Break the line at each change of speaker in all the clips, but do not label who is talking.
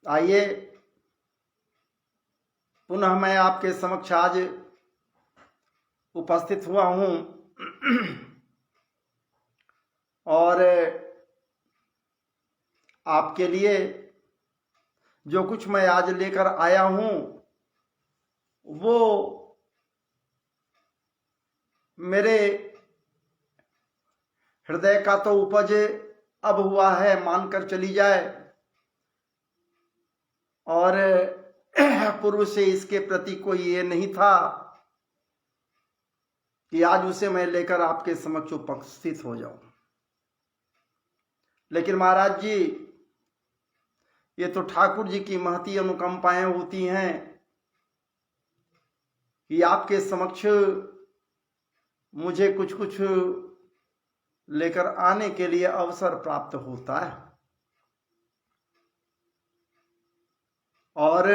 आइए पुनः मैं आपके समक्ष आज उपस्थित हुआ हूँ और आपके लिए जो कुछ मैं आज लेकर आया हूँ वो मेरे हृदय का तो उपज अब हुआ है, मानकर चली जाए, और पूर्व से इसके प्रति कोई ये नहीं था कि आज उसे मैं लेकर आपके समक्ष उपस्थित हो जाऊं। लेकिन महाराज जी, ये तो ठाकुर जी की महती अनुकंपाएं होती हैं कि आपके समक्ष मुझे कुछ कुछ लेकर आने के लिए अवसर प्राप्त होता है। और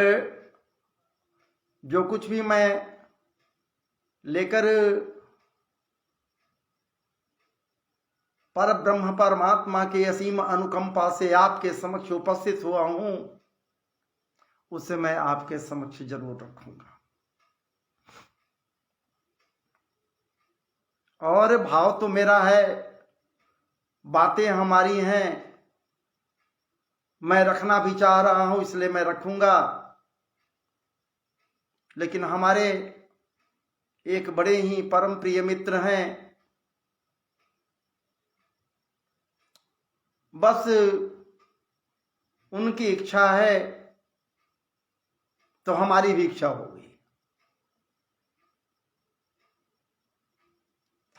जो कुछ भी मैं लेकर पर ब्रह्म परमात्मा के असीम अनुकंपा से आपके समक्ष उपस्थित हुआ हूं, उसे मैं आपके समक्ष जरूर रखूंगा। और भाव तो मेरा है, बातें हमारी हैं, मैं रखना भी चाह रहा हूं, इसलिए मैं रखूंगा। लेकिन हमारे एक बड़े ही परम प्रिय मित्र हैं, बस उनकी इच्छा है तो हमारी भी इच्छा होगी।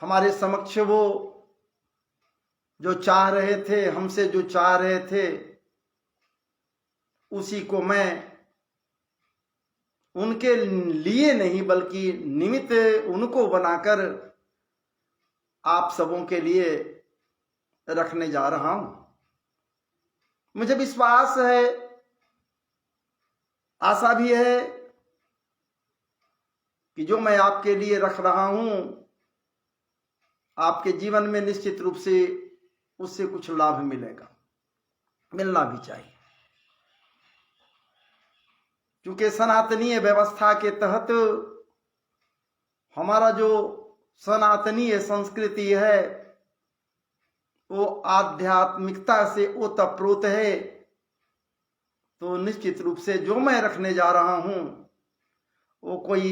हमारे समक्ष वो जो चाह रहे थे, हमसे जो चाह रहे थे, उसी को मैं उनके लिए नहीं बल्कि निमित्त उनको बनाकर आप सबों के लिए रखने जा रहा हूं। मुझे विश्वास है, आशा भी है कि जो मैं आपके लिए रख रहा हूं, आपके जीवन में निश्चित रूप से उससे कुछ लाभ मिलेगा, मिलना भी चाहिए। क्योंकि सनातनीय व्यवस्था के तहत हमारा जो सनातनीय संस्कृति है वो आध्यात्मिकता से ओतप्रोत है। तो निश्चित रूप से जो मैं रखने जा रहा हूं वो कोई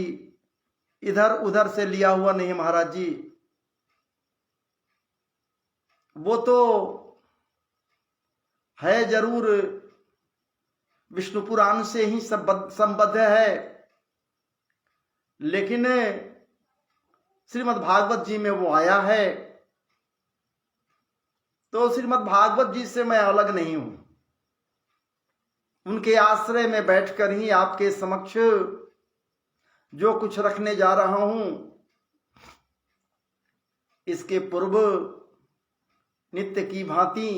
इधर उधर से लिया हुआ नहीं महाराज जी। वो तो है जरूर विष्णु पुराण से ही संबद्ध है, लेकिन श्रीमद् भागवत जी में वो आया है, तो श्रीमद् भागवत जी से मैं अलग नहीं हूं। उनके आश्रय में बैठकर ही आपके समक्ष जो कुछ रखने जा रहा हूं, इसके पूर्व नित्य की भांति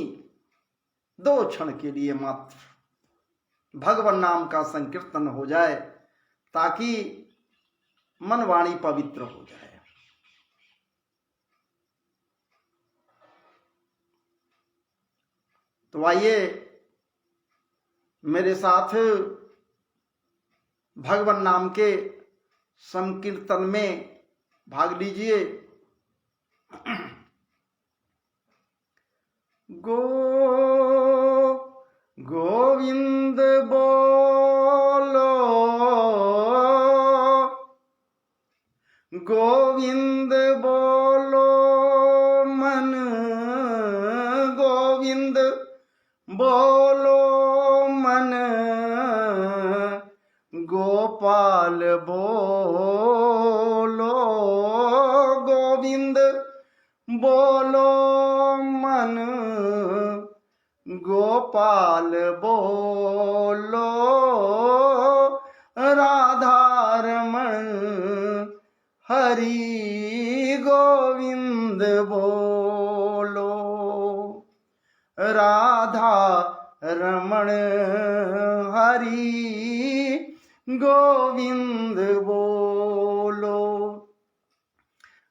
2 क्षण के लिए मात्र भगवान नाम का संकीर्तन हो जाए, ताकि मन वाणी पवित्र हो जाए। तो आइए मेरे साथ भगवान नाम के संकीर्तन में भाग लीजिए। गोविंद बोलो, गोविंद बोलो मन, गोविंद बोलो मन, गोपाल बोलो, गोविंद बोलो मन, गोपाल बोलो, राधारमण हरि गोविंद बोलो, राधा रमण हरि गोविंद बोलो,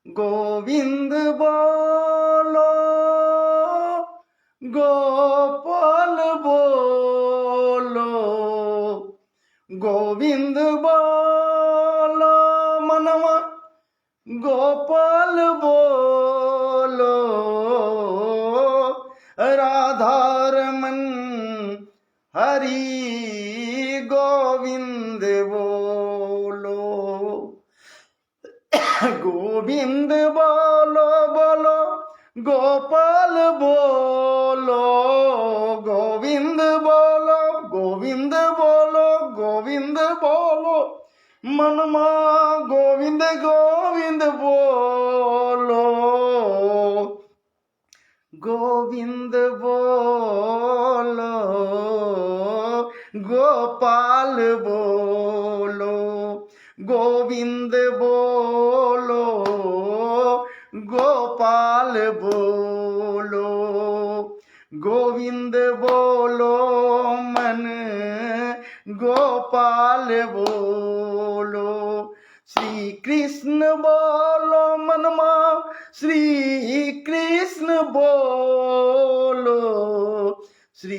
गोविंद बोलो, गोपाल बोलो, गोविंद बोलो मनवा गोपाल बोलो राधारमन हरि गोविंद बोलो गोविंद बोलो बोलो गोपाल बोलो गोविंद बोलो गोविंद बोलो गोविंद बोलो मनमा गोविंद गोविंद बोलो गोविंद बोलो गोपाल बोलो गोविंद बोलो गोपाल बोलो गोविंद बोलो मन गोपाल बोलो श्री कृष्ण बोलो मनमा श्री कृष्ण बोलो श्री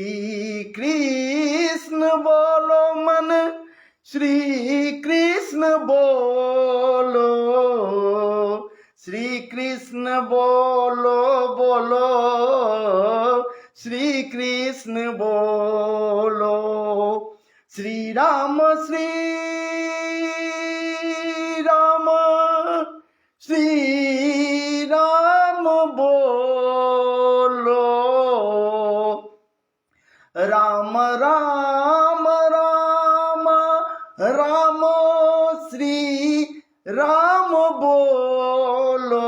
कृष्ण बोलो मन श्री कृष्ण बोलो श्री कृष्ण बोलो बोलो श्री कृष्ण बोलो श्री राम श्री राम बोलो राम राम राम राम श्री राम बोलो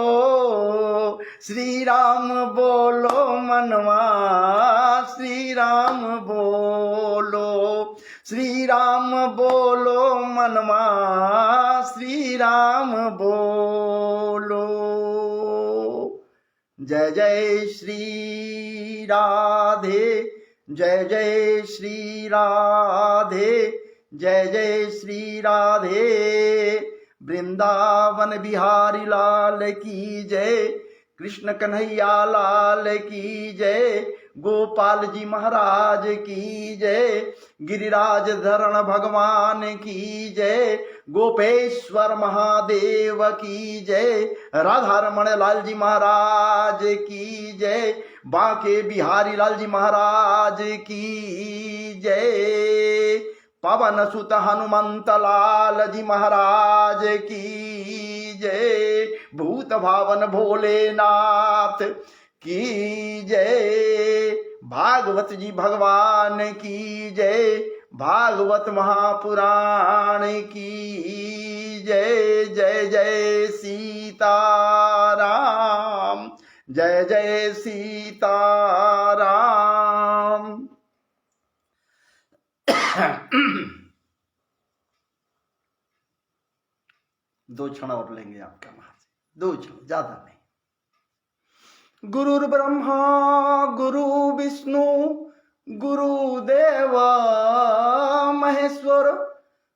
श्री राम बोलो मनवा श्री राम बोलो श्री राम बोलो मनवा श्री राम बोलो जय जय श्री राधे जय जय श्री राधे जय जय श्री राधे वृंदावन बिहारी लाल की जय कृष्ण कन्हैया लाल की जय गोपाल जी महाराज की जय गिरिराज धरण भगवान की जय गोपेश्वर महादेव की जय राधारमण लाल जी महाराज की जय बांके बिहारी लाल जी महाराज की जय पवन सुत हनुमंत लाल जी महाराज की जय भूत भावन भोलेनाथ की जय भागवत जी भगवान की जय भागवत महापुराण की जय जय जय सीताराम जय जय सीताराम दो क्षण और लेंगे आपका महाराज दो क्षण ज्यादा नहीं गुरुर् ब्रह्मा गुरु विष्णु गुरुदेव महेश्वर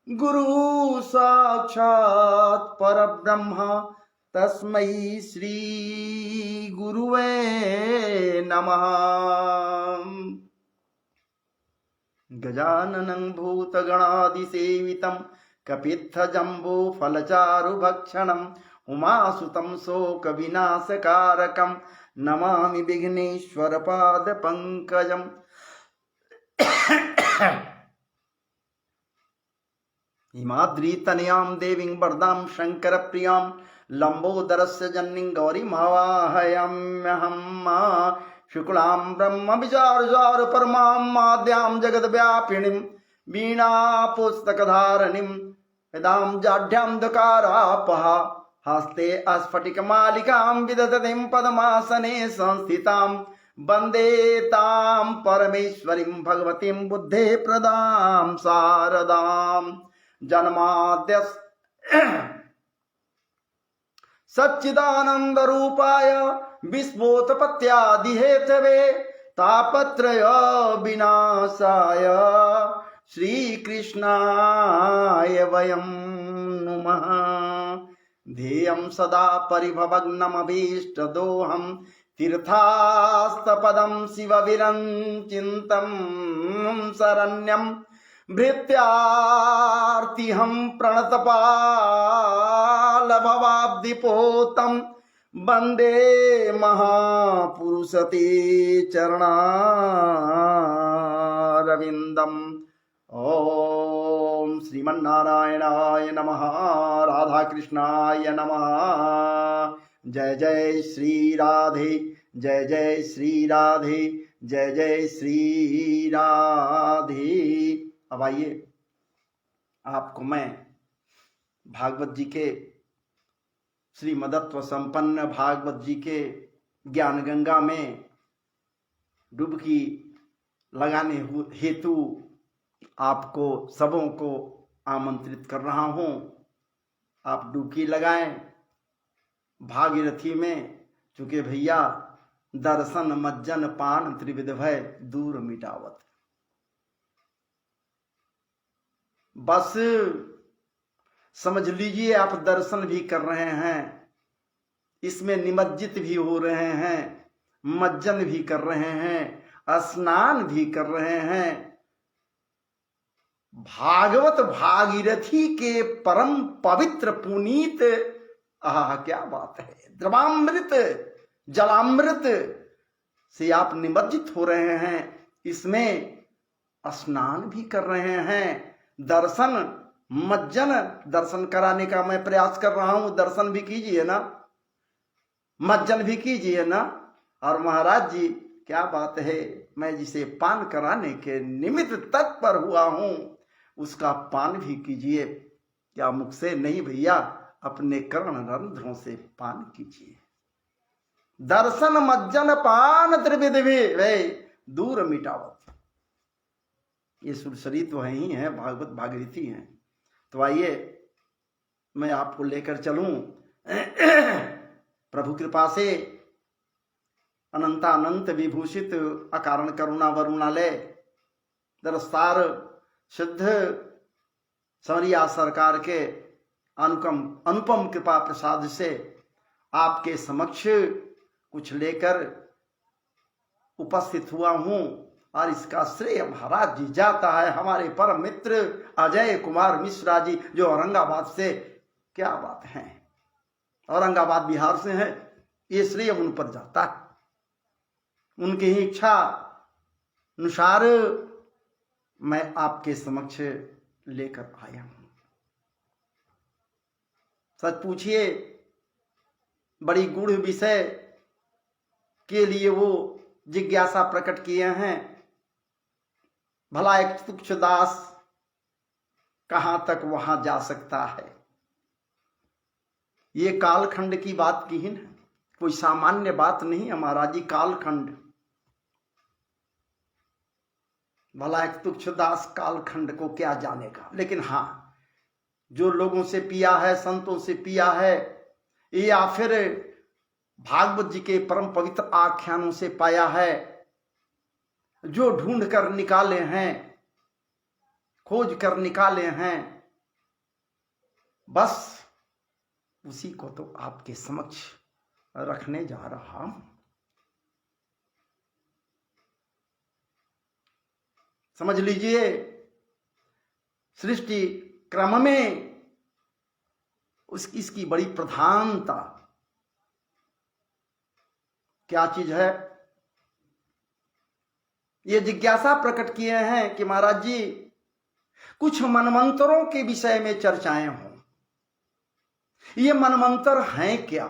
गुरु साक्षात् परब्रह्म तस्मै श्री गुरुवे नमः गजाननं भूतगणादिसेवितं कपित्थजम्बो फलचारुभक्षणं उमासुतं शोकविनाशकारकं नमामि विघ्नेश्वर पादपङ्कजम् हिमाद्रीतनयां देवीं वरदां शङ्करप्रियां लम्बोदरस्य जन्नीं गौरीमावाहयाम्यहं शुक्लां ब्रह्म विचारसार परमां माद्यां जगद्व्यापिनीं वीणापुस्तकधारिणीं वेदां जाढ्यां दकारापहा हस्ते स्फटिकमालिकां विदधतीं पद्मासने संस्थितां वन्दे तां परमेश्वरीं भगवतीं बुद्धे प्रदां शारदां जन्माद्यस्य सच्चिदानन्दरूपाय विश्वोत्पत्त्यादिहेतवे तापत्रय विनाशाय श्रीकृष्णाय वयं नुमः ध्येयं सदा परिभवग्नमभीष्टदोहं तीर्थास्तपदं शिवविरञ्चिन्तं शरण्यं भृत्यार्तिहं प्रणतपाल भवाब्धिपोतं वन्दे महापुरुषते चरणारविन्दम्। ओम श्रीमन्नारायणाय नमः। राधा कृष्णाय नमः। जय जय श्री राधे, जय जय श्री राधे, जय जय श्री राधे। अब आइए आपको मैं भागवत जी के श्रीमदत्व संपन्न भागवत जी के ज्ञान गंगा में डुबकी लगाने हेतु आपको सबों को आमंत्रित कर रहा हूं। आप डुबकी लगाएं भागीरथी में, चूंकि भैया दर्शन मज्जन पान त्रिविध भय दूर मिटावत। बस समझ लीजिए आप दर्शन भी कर रहे हैं, इसमें निमज्जित भी हो रहे हैं, मज्जन भी कर रहे हैं, स्नान भी कर रहे हैं। भागवत भागीरथी के परम पवित्र पुनीत, आह क्या बात है, द्रवामृत जलामृत से आप निमज्जित हो रहे हैं, इसमें स्नान भी कर रहे हैं। दर्शन मज्जन, दर्शन कराने का मैं प्रयास कर रहा हूं, दर्शन भी कीजिए ना, मज्जन भी कीजिए ना। और महाराज जी क्या बात है, मैं जिसे पान कराने के निमित्त तत्पर हुआ हूं उसका पान भी कीजिए। क्या मुख से नहीं भैया, अपने कर्ण रंध्रों से पान कीजिए। दर्शन मज्जन पान त्रिविध वे दूर मिटावत। ये सुरसरी तो है ही है, भागवत भागीरथी हैं। तो आइए मैं आपको लेकर चलूं प्रभु कृपा से अनंतानंत विभूषित अकारण करुणा वरुणालय दरस्तार सिद्ध समरिया सरकार के अनुपम कृपा प्रसाद से आपके समक्ष कुछ लेकर उपस्थित हुआ हूं। और इसका श्रेय महाराज जी जाता है हमारे परम मित्र अजय कुमार मिश्रा जी, जो औरंगाबाद से, क्या बात है, औरंगाबाद बिहार से है, ये श्रेय उन पर जाता है। उनकी ही इच्छा अनुसार मैं आपके समक्ष लेकर आया हूं। सच पूछिए, बड़ी गूढ़ विषय के लिए वो जिज्ञासा प्रकट किए हैं। भला एक तुच्छदास कहां तक वहां जा सकता है। ये कालखंड की बात की है, कोई सामान्य बात नहीं है महाराज जी, कालखंड। भला एक तुच्छदास कालखंड को क्या जानेगा। लेकिन हां, जो लोगों से पिया है, संतों से पिया है, या फिर भागवत जी के परम पवित्र आख्यानों से पाया है, जो ढूंढ कर निकाले हैं, खोज कर निकाले हैं, बस उसी को तो आपके समक्ष रखने जा रहा हूं। समझ लीजिए, सृष्टि क्रम में इसकी बड़ी प्रधानता क्या चीज है, ये जिज्ञासा प्रकट किए हैं कि महाराज जी कुछ मनमंत्रों के विषय में चर्चाएं हों। ये मनमंत्र हैं क्या?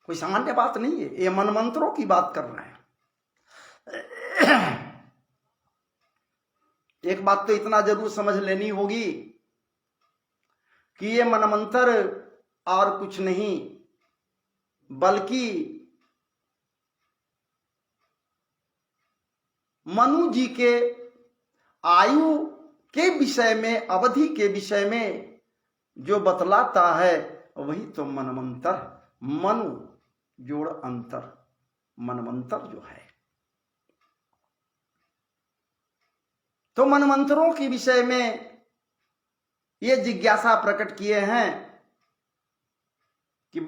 कोई सामान्य बात नहीं है, ये मनमंत्रों की बात कर रहे हैं। एक बात तो इतना जरूर समझ लेनी होगी कि ये मनमंत्र और कुछ नहीं बल्कि मनु जी के आयु के विषय में, अवधि के विषय में जो बतलाता है वही तो मनमंत्र, मनु जोड़ अंतर मनमंत्र जो है। तो मनमंत्रों के विषय में ये जिज्ञासा प्रकट किए हैं कि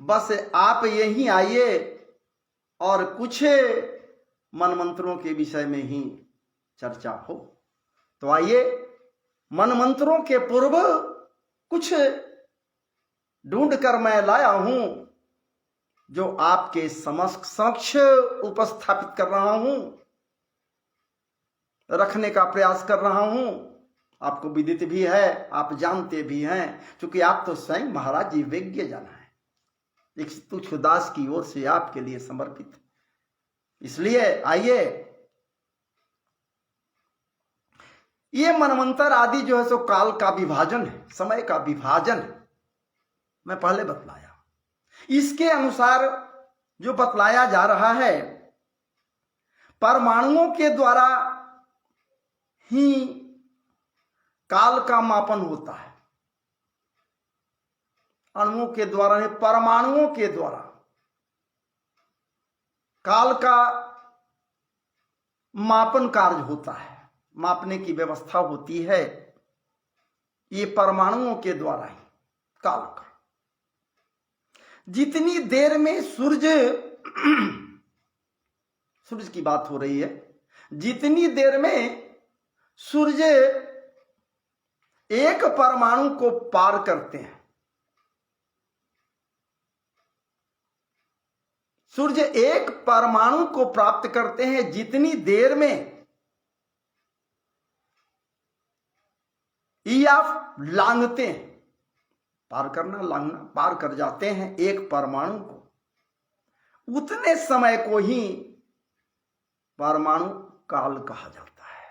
बस आप यहीं आइए और कुछ मन मंत्रों के विषय में ही चर्चा हो। तो आइए मन मंत्रों के पूर्व कुछ ढूंढ कर मैं लाया हूं जो आपके समक्ष उपस्थापित कर रहा हूं, रखने का प्रयास कर रहा हूं। आपको विदित भी है, आप जानते भी हैं, क्योंकि आप तो स्वयं महाराज जी विज्ञ जन हैं। एक तुच्छदास की ओर से आपके लिए समर्पित। इसलिए आइए, ये मनमंत्र आदि जो है सो काल का विभाजन है, समय का विभाजन है। मैं पहले बतलाया, इसके अनुसार जो बतलाया जा रहा है, परमाणुओं के द्वारा ही काल का मापन होता है। अणुओं के द्वारा नहीं, परमाणुओं के द्वारा काल का मापन कार्य होता है, मापने की व्यवस्था होती है। ये परमाणुओं के द्वारा ही काल का। जितनी देर में सूरज की बात हो रही है, जितनी देर में सूरज एक परमाणु को पार करते हैं, सूर्य एक परमाणु को प्राप्त करते हैं, जितनी देर में ये आप लांघते हैं, पार करना, लांघना, पार कर जाते हैं एक परमाणु को, उतने समय को ही परमाणु काल कहा जाता है।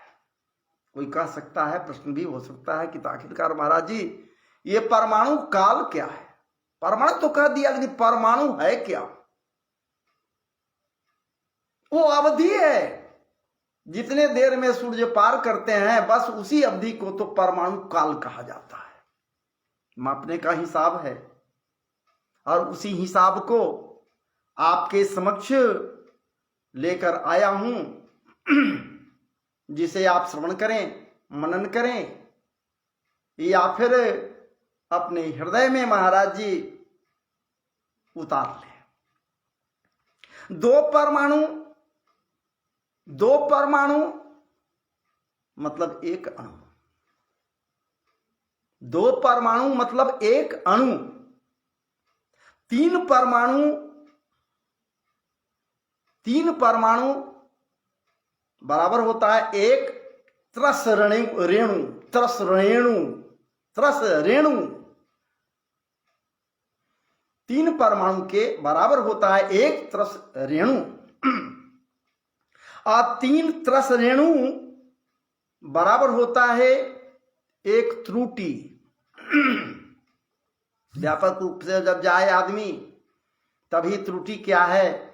कोई कह सकता है, प्रश्न भी हो सकता है कि आखिरकार महाराज जी ये परमाणु काल क्या है? परमाणु तो कह दिया, लेकिन परमाणु है क्या? वो अवधि है, जितने देर में सूर्य पार करते हैं, बस उसी अवधि को तो परमाणु काल कहा जाता है। मापने का हिसाब है, और उसी हिसाब को आपके समक्ष लेकर आया हूं, जिसे आप श्रवण करें, मनन करें, या फिर अपने हृदय में महाराज जी उतार लें। दो परमाणु मतलब एक अणु, दो परमाणु मतलब एक अणु, तीन परमाणु बराबर होता है एक त्रस रेणु। तीन परमाणु के बराबर होता है एक त्रस रेणु, और तीन त्रस रेणु बराबर होता है एक त्रुटि। व्यापक रूप से जब जाए आदमी, तभी त्रुटि क्या है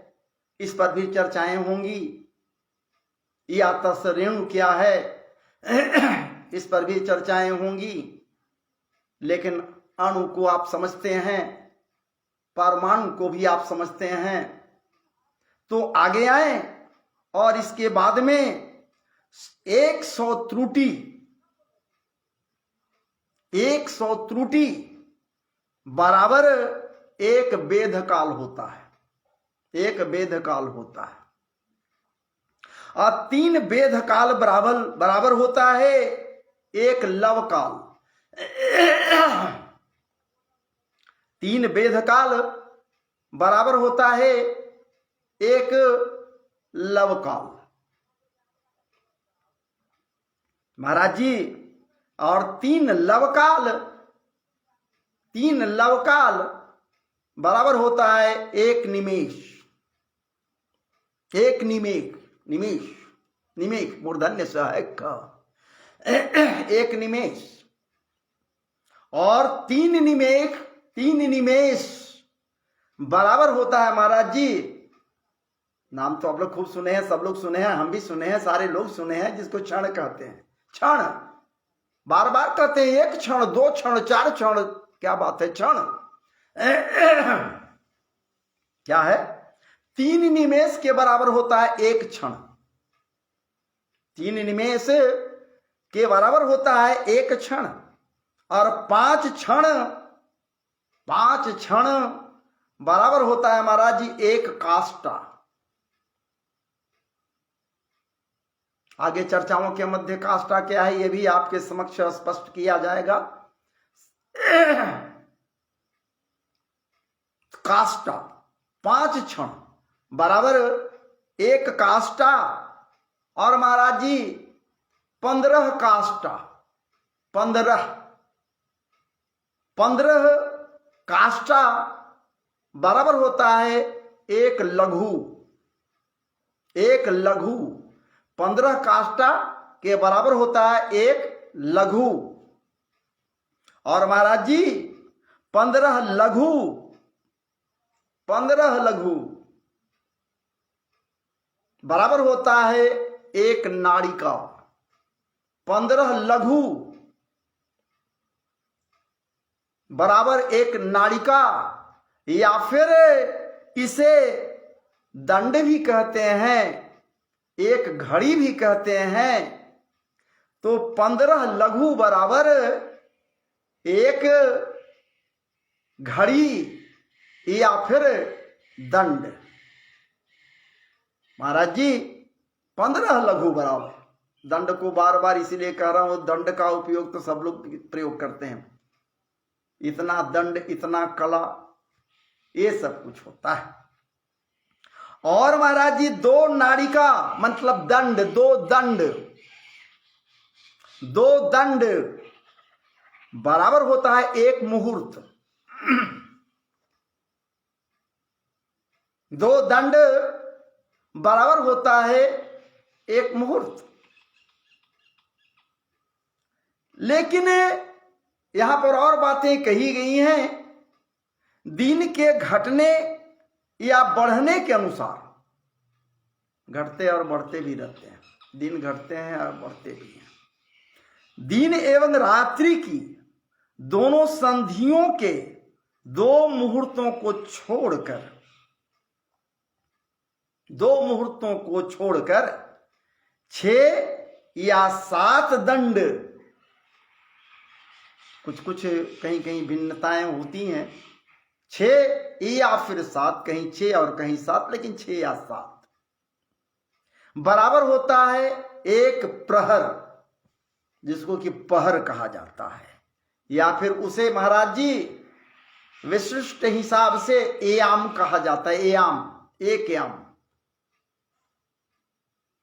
इस पर भी चर्चाएं होंगी, या त्रस रेणु क्या है इस पर भी चर्चाएं होंगी। लेकिन अणु को आप समझते हैं, परमाणु को भी आप समझते हैं, तो आगे आए और इसके बाद में 100 त्रुटि बराबर एक वेद काल होता है, एक वेद काल होता है, और 3 वेद काल बराबर होता है एक लव काल। 3 वेद काल बराबर होता है एक लव काल महाराज जी, और 3 लव काल बराबर होता है एक निमेष। एक निमेष मूर्धन्य सहायक का एक निमेष, और 3 निमेष बराबर होता है महाराज जी, नाम तो आप लोग खूब सुने हैं, सब लोग सुने हैं, हम भी सुने हैं, सारे लोग सुने हैं, जिसको क्षण कहते हैं। क्षण बार बार कहते हैं, 1 क्षण, 2 क्षण, 4 क्षण, क्या बात है? क्षण क्या है? 3 निमेष के बराबर होता है एक क्षण। 3 निमेष के बराबर होता है एक क्षण, और 5 क्षण बराबर होता है महाराज जी एक काष्ठा। आगे चर्चाओं के मध्य काष्ठा क्या है यह भी आपके समक्ष स्पष्ट किया जाएगा। काष्ठा 5 क्षण बराबर 1 काष्ठा और महाराज जी 15 काष्ठा, 15 काष्ठा बराबर होता है 1 लघु। 1 लघु 15 काष्ठा के बराबर होता है 1 लघु। और महाराज जी 15 लघु बराबर होता है 1 नाड़िका। 15 लघु बराबर 1 नाड़िका, या फिर इसे दंड भी कहते हैं, 1 घड़ी भी कहते हैं। तो 15 लघु बराबर 1 घड़ी या फिर दंड। महाराज जी 15 लघु बराबर, दंड को बार बार इसीलिए कह रहा हूं, दंड का उपयोग तो सब लोग प्रयोग करते हैं। इतना दंड, इतना कला, ये सब कुछ होता है। और महाराज जी 2 नाड़िका मतलब दंड, 2 दंड बराबर होता है 1 मुहूर्त। 2 दंड बराबर होता है 1 मुहूर्त। लेकिन यहां पर और बातें कही गई हैं, दिन के घटने या बढ़ने के अनुसार, घटते और बढ़ते भी रहते हैं, दिन घटते हैं और बढ़ते भी हैं। दिन एवं रात्रि की दोनों संधियों के 2 मुहूर्तों को छोड़कर 6 या 7 दंड, कुछ कहीं कहीं भिन्नताएं होती हैं, 6 या फिर 7, कहीं 6 और कहीं 7, लेकिन 6 या 7 बराबर होता है 1 प्रहर, जिसको कि पहर कहा जाता है, या फिर उसे महाराज जी विशिष्ट हिसाब से एयाम कहा जाता है। एक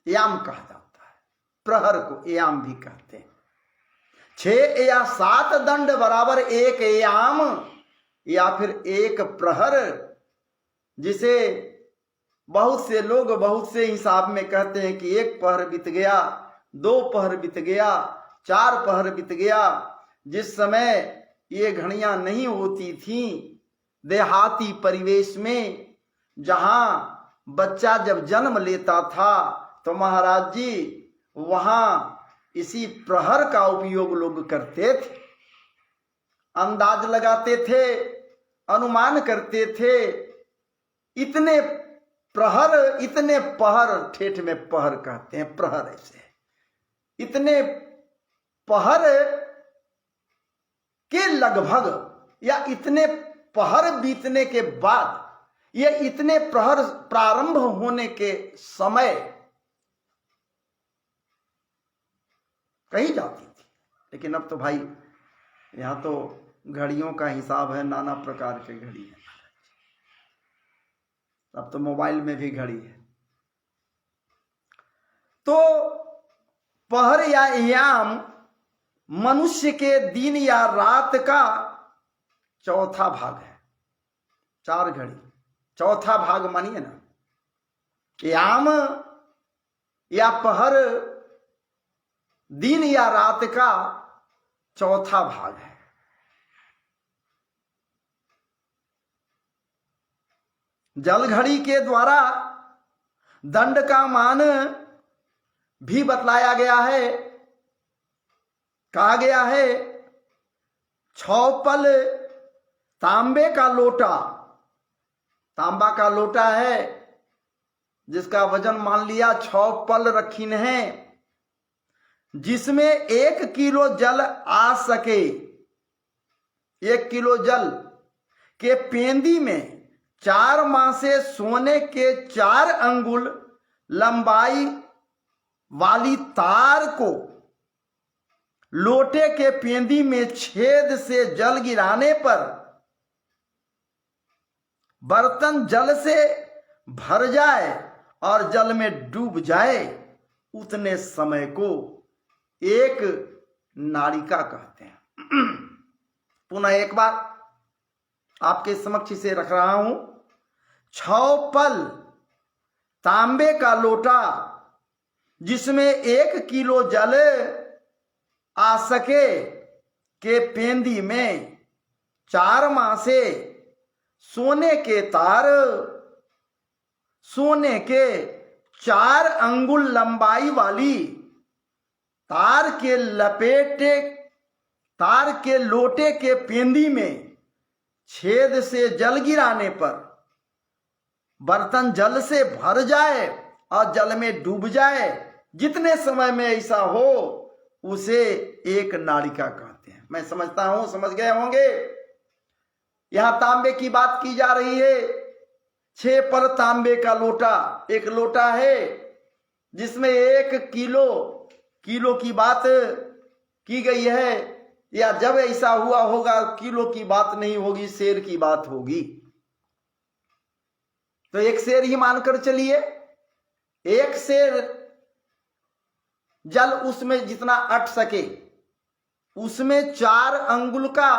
याम कहा जाता है, प्रहर को एयाम भी कहते हैं। 6 या 7 दंड बराबर 1 याम या फिर 1 प्रहर, जिसे बहुत से लोग बहुत से हिसाब में कहते हैं कि 1 पहर बीत गया, 2 पहर बीत गया, 4 पहर बीत गया। जिस समय ये घड़ियां नहीं होती थीं, देहाती परिवेश में, जहां बच्चा जब जन्म लेता था तो महाराज जी वहां इसी प्रहर का उपयोग लोग करते थे, अंदाज लगाते थे, अनुमान करते थे। इतने पहर, ठेठ में पहर कहते हैं, प्रहर ऐसे, इतने पहर के लगभग या इतने पहर बीतने के बाद, ये इतने प्रहर प्रारंभ होने के समय कही जाती थी। लेकिन अब तो भाई यहां तो घड़ियों का हिसाब है, नाना प्रकार के घड़ी है। अब तो मोबाइल में भी घड़ी है। तो पहर या याम मनुष्य के दिन या रात का चौथा भाग है। 4 घड़ी, चौथा भाग मानिए ना। याम या पहर दिन या रात का चौथा भाग है। जल घड़ी के द्वारा दंड का मान भी बतलाया गया है। कहा गया है 6 पल तांबे का लोटा, तांबा का लोटा है जिसका वजन मान लिया 6 पल रखीन है, जिसमें 1 किलो जल आ सके। 1 किलो जल के पेंदी में 4 मासे सोने के 4 अंगुल लंबाई वाली तार को लोटे के पेंदी में छेद से जल गिराने पर बर्तन जल से भर जाए और जल में डूब जाए, उतने समय को एक नाड़िका कहते हैं। पुनः एक बार आपके समक्ष से रख रहा हूं। 6 पल तांबे का लोटा जिसमें 1 किलो जल आ सके के पेंदी में 4 मासे सोने के तार, सोने के 4 अंगुल लंबाई वाली तार के लोटे के पेंदी में छेद से जल गिराने पर बर्तन जल से भर जाए और जल में डूब जाए, जितने समय में ऐसा हो उसे एक नाड़िका कहते हैं। मैं समझता हूं समझ गए होंगे। यहां तांबे की बात की जा रही है। 6 पल तांबे का लोटा, एक लोटा है जिसमें 1 किलो की बात की गई है, या जब ऐसा हुआ होगा किलो की बात नहीं होगी, सेर की बात होगी। तो 1 सेर ही मानकर चलिए। 1 सेर जल उसमें जितना अट सके, उसमें 4 अंगुल का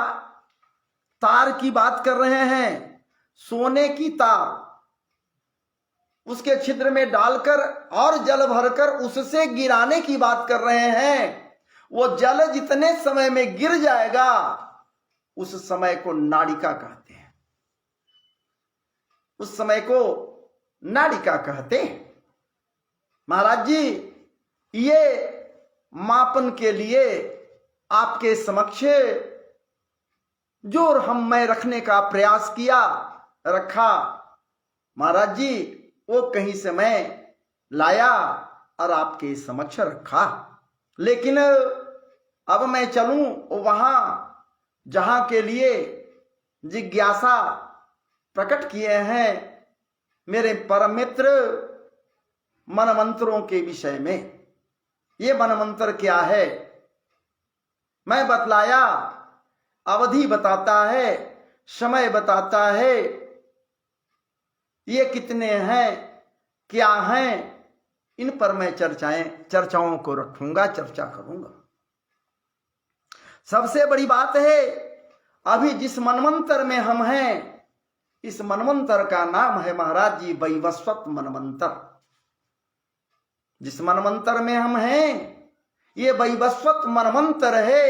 तार की बात कर रहे हैं। सोने की तार उसके छिद्र में डालकर और जल भरकर उससे गिराने की बात कर रहे हैं। वो जल जितने समय में गिर जाएगा उस समय को नाड़िका कहते हैं। उस समय को नाड़िका कहते हैं। महाराज जी, ये मापन के लिए आपके समक्ष जो मैं रखने का प्रयास किया, रखा महाराज जी, वो कहीं से मैं लाया और आपके समक्ष रखा। लेकिन अब मैं चलूं वहां जहां के लिए जिज्ञासा प्रकट किए हैं मेरे परम मित्र मनमंत्रों के विषय में। ये मनमंत्र क्या है मैं बतलाया, अवधि बताता है, समय बताता है, ये कितने हैं, क्या हैं, इन पर मैं चर्चाओं को रखूंगा, चर्चा करूंगा। सबसे बड़ी बात है, अभी जिस मनमंत्र में हम हैं, इस मनमंत्र का नाम है महाराज जी वैवस्वत मनमंत्र। जिस मनमंत्र में हम हैं, ये वैवस्वत मनमंत्र है।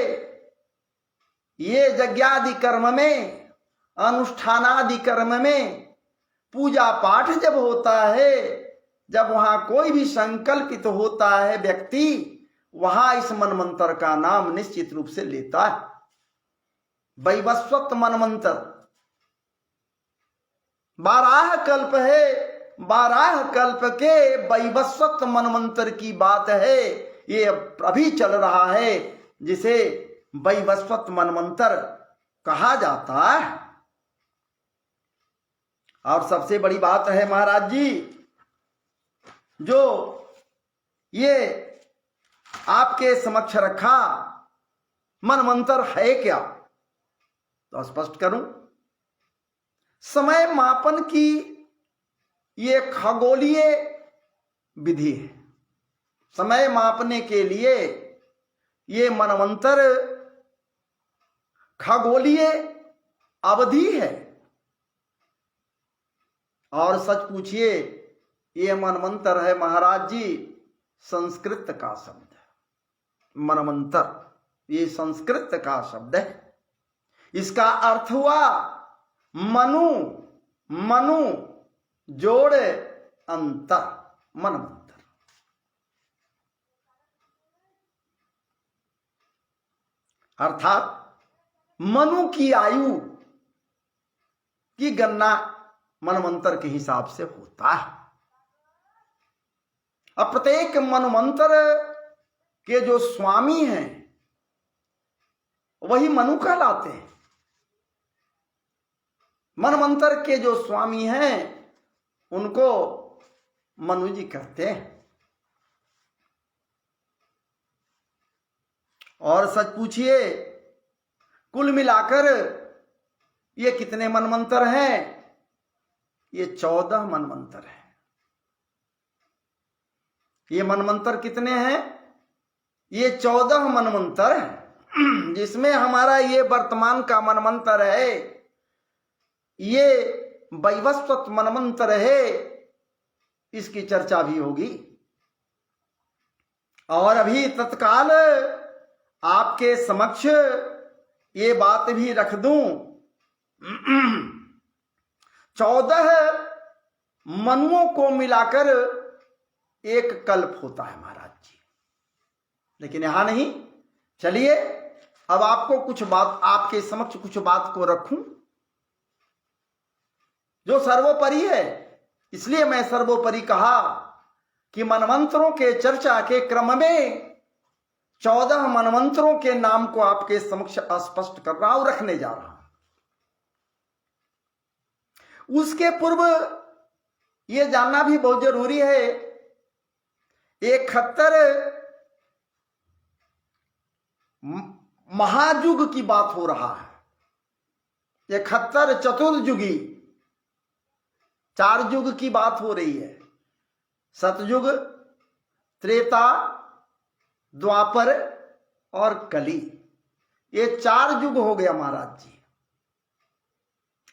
ये यज्ञादि कर्म में, अनुष्ठानादि कर्म में, पूजा पाठ जब होता है, जब वहां कोई भी संकल्पित होता है व्यक्ति, वहां इस मनमंत्र का नाम निश्चित रूप से लेता है वैवस्वत मनमंत्र। 12 कल्प है, 12 कल्प के वैवस्वत मनमंत्र की बात है। ये अभी चल रहा है जिसे वैवस्वत मनमंत्र कहा जाता है। और सबसे बड़ी बात है महाराज जी, जो ये आपके समक्ष रखा मनमंत्र है क्या, तो स्पष्ट करूं। समय मापन की ये खगोलीय विधि है। समय मापने के लिए ये मनमंत्र खगोलीय अवधि है। और सच पूछिए, ये मनमंत्र है महाराज जी संस्कृत का शब्द है। मनमंत्र ये संस्कृत का शब्द है। इसका अर्थ हुआ मनु, मनु जोड़ अंतर, मनमंत्र। अर्थात मनु की आयु की गणना मनमंत्र के हिसाब से होता है। अब प्रत्येक मनमंत्र के जो स्वामी हैं वही मनु कहलाते हैं। मनमंत्र के जो स्वामी हैं उनको मनु जी कहते हैं। और सच पूछिए, कुल मिलाकर ये कितने मनमंत्र हैं? ये 14 मनमंत्र हैं। ये मनमंत्र कितने हैं? ये 14 मनमंत्र हैं, जिसमें हमारा ये वर्तमान का मनमंत्र है, ये वैवस्वत मनमंत्र है, इसकी चर्चा भी होगी। और अभी तत्काल आपके समक्ष ये बात भी रख दूं, 14 मनुओं को मिलाकर एक कल्प होता है महाराज जी, लेकिन यहां नहीं। चलिए अब आपको कुछ बात, आपके समक्ष कुछ बात को रखूं जो सर्वोपरि है। इसलिए मैं सर्वोपरि कहा कि मनमंत्रों के चर्चा के क्रम में 14 मनमंत्रों के नाम को आपके समक्ष स्पष्ट कर रहा हूं, रखने जा रहा हूं। उसके पूर्व यह जानना भी बहुत जरूरी है, 71 महायुग की बात हो रहा है। 71 चतुर्युगी, 4 युग की बात हो रही है। सतयुग, त्रेता, द्वापर और कली, ये 4 युग हो गया महाराज जी।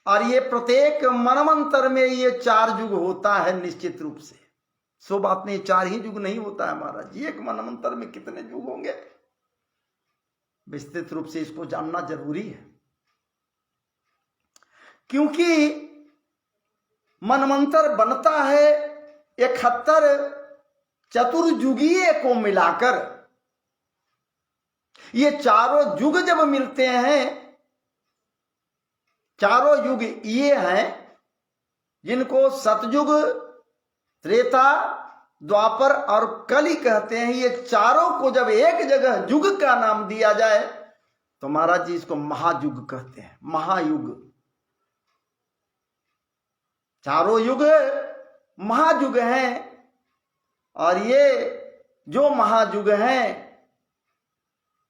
और ये प्रत्येक मनमंत्र में ये 4 युग होता है निश्चित रूप से। सो बात नहीं, 4 ही युग नहीं होता है महाराज जी। एक मनमंत्र में कितने युग होंगे, विस्तृत रूप से इसको जानना जरूरी है। क्योंकि मनमंत्र बनता है 71 चतुर्युगीय को मिलाकर। ये चारों युग जब मिलते हैं, चारों युग ये हैं जिनको सतयुग, त्रेता, द्वापर और कली कहते हैं। ये चारों को जब एक जगह युग का नाम दिया जाए तो महाराज जी इसको महायुग कहते हैं, महायुग। चारों युग महायुग हैं। और ये जो महायुग हैं,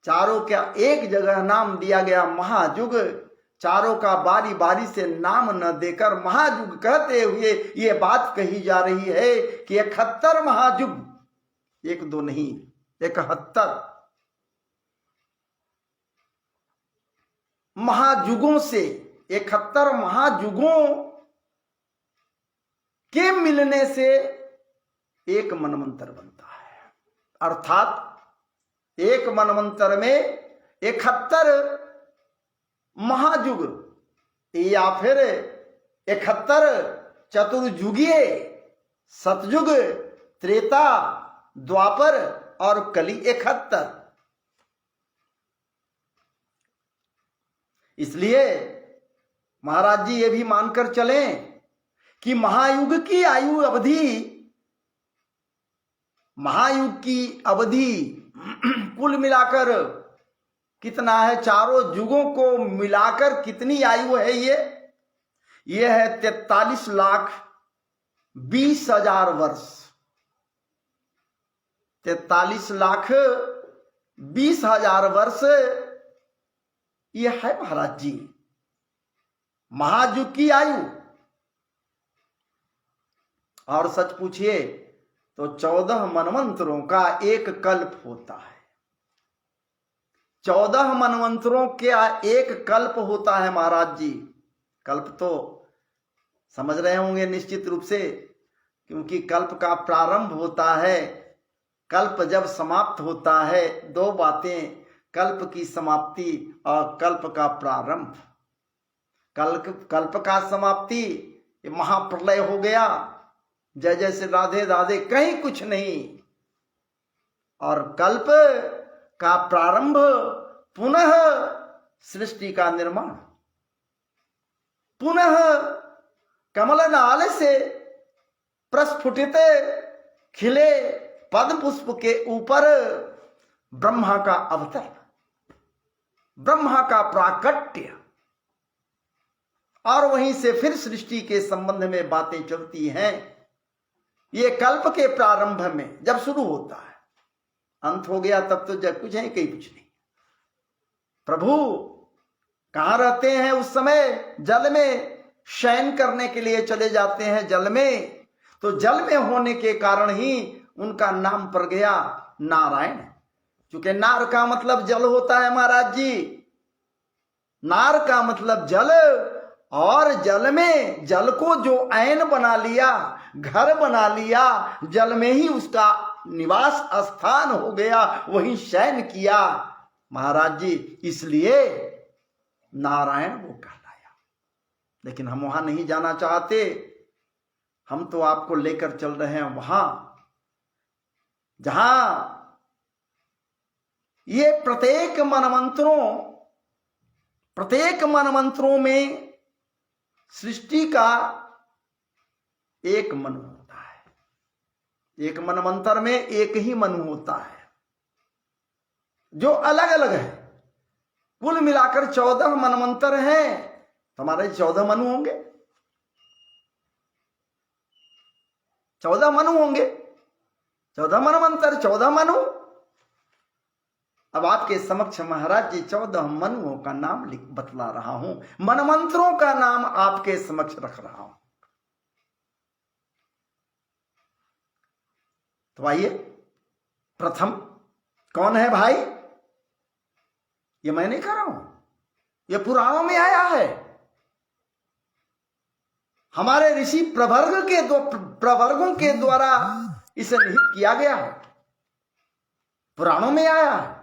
चारों का एक जगह नाम दिया गया महायुग। चारों का बारी बारी से नाम न देकर महायुग कहते हुए ये बात कही जा रही है कि 71 महायुग, 1-2 नहीं, 71 महायुगों से, 71 महायुगों के मिलने से एक मनमंत्र बनता है। अर्थात एक मनमंत्र में 71 महायुग या फिर 71 चतुर्युगीय, सतयुग, त्रेता, द्वापर और कली, 71। इसलिए महाराज जी ये भी मानकर चलें कि महायुग की आयु अवधि, महायुग की अवधि कुल मिलाकर कितना है? चारों युगों को मिलाकर कितनी आयु है? ये है 43,20,000 वर्ष। 43,20,000 वर्ष ये है महाराज जी महायुग की आयु। और सच पूछिए तो 14 मनमंत्रों का एक कल्प होता है। 14 मनमंत्रों का एक कल्प होता है महाराज जी। कल्प तो समझ रहे होंगे निश्चित रूप से, क्योंकि कल्प का प्रारंभ होता है, कल्प जब समाप्त होता है। 2 बातें, कल्प की समाप्ति और कल्प का प्रारंभ। कल्प का समाप्ति, ये महाप्रलय हो गया, जय जय से राधे राधे, कहीं कुछ नहीं। और कल्प का प्रारंभ पुनः सृष्टि का निर्माण, पुनः कमलनाल से प्रस्फुटित खिले पद्म पुष्प के ऊपर ब्रह्मा का अवतरण, ब्रह्मा का प्राकट्य। और वहीं से फिर सृष्टि के संबंध में बातें चलती हैं। ये कल्प के प्रारंभ में जब शुरू होता है, अंत हो गया तब तो जब कुछ है, कहीं कुछ नहीं। प्रभु कहां रहते हैं उस समय? जल में शयन करने के लिए चले जाते हैं जल में। तो जल में होने के कारण ही उनका नाम पड़ गया नारायण। क्योंकि नार का मतलब जल होता है महाराज जी, नार का मतलब जल। और जल में, जल को जो ऐन बना लिया, घर बना लिया, जल में ही उसका निवास स्थान हो गया, वही शयन किया महाराज जी, इसलिए नारायण वो कहलाया। लेकिन हम वहां नहीं जाना चाहते, हम तो आपको लेकर चल रहे हैं वहां जहां ये प्रत्येक मनमंत्रों में सृष्टि का एक मनु होता है। एक मनमंत्र में एक ही मनु होता है जो अलग अलग है। कुल मिलाकर 14 मनमंत्र हैं, हमारे 14 मनु होंगे, 14 मनु होंगे, 14 मनमंत्र, 14 मनु। अब आपके समक्ष महाराज जी 14 मनुओं का नाम बतला रहा हूं, मनमंत्रों का नाम आपके समक्ष रख रहा हूं। तो आइए, प्रथम कौन है भाई? ये मैं नहीं कह रहा हूं, ये पुराणों में आया है। हमारे ऋषि प्रवर्गों के द्वारा इसे निहित किया गया है, पुराणों में आया है।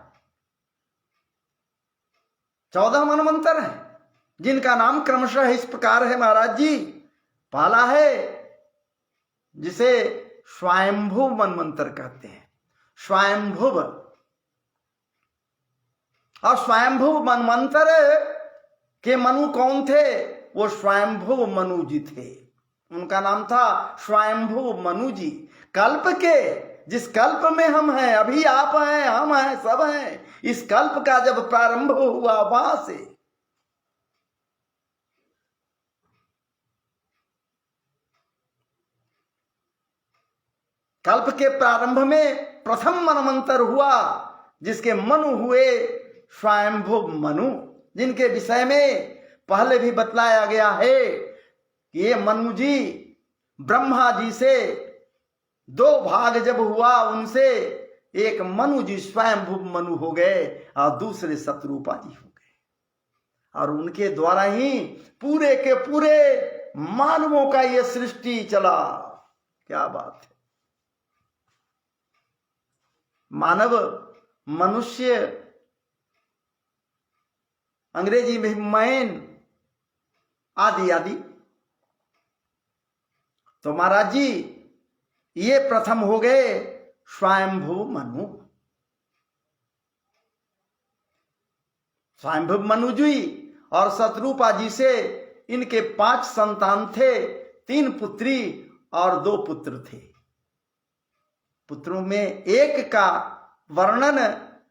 14 मनमंत्र हैं, जिनका नाम क्रमशः इस प्रकार है महाराज जी। पहला है जिसे स्वयंभुव मनमंत्र कहते हैं, स्वयंभुव। और स्वयंभुव मनमंत्र के मनु कौन थे? वो स्वयंभुव मनु जी थे, उनका नाम था स्वयंभुव मनु जी। कल्प के, जिस कल्प में हम हैं, अभी आप हैं, हम हैं, सब हैं, इस कल्प का जब प्रारंभ हुआ वहां से कल्प के प्रारंभ में प्रथम मनमंत्र हुआ, जिसके मनु हुए स्वयंभुव मनु, जिनके विषय में पहले भी बतलाया गया है कि ये मनु जी ब्रह्मा जी से 2 भाग जब हुआ, उनसे एक मनु जी स्वयंभुव मनु हो गए और दूसरे शत्रुपा जी हो गए। और उनके द्वारा ही पूरे के पूरे मानवों का ये सृष्टि चला। क्या बात है! मानव, मनुष्य, अंग्रेजी में मैन, आदि आदि। तो महाराज जी ये प्रथम हो गए स्वयंभुव मनु। स्वयंभुव मनु जी और शत्रुपा जी से इनके 5 संतान थे, 3 पुत्री और 2 पुत्र थे। पुत्रों में एक का वर्णन,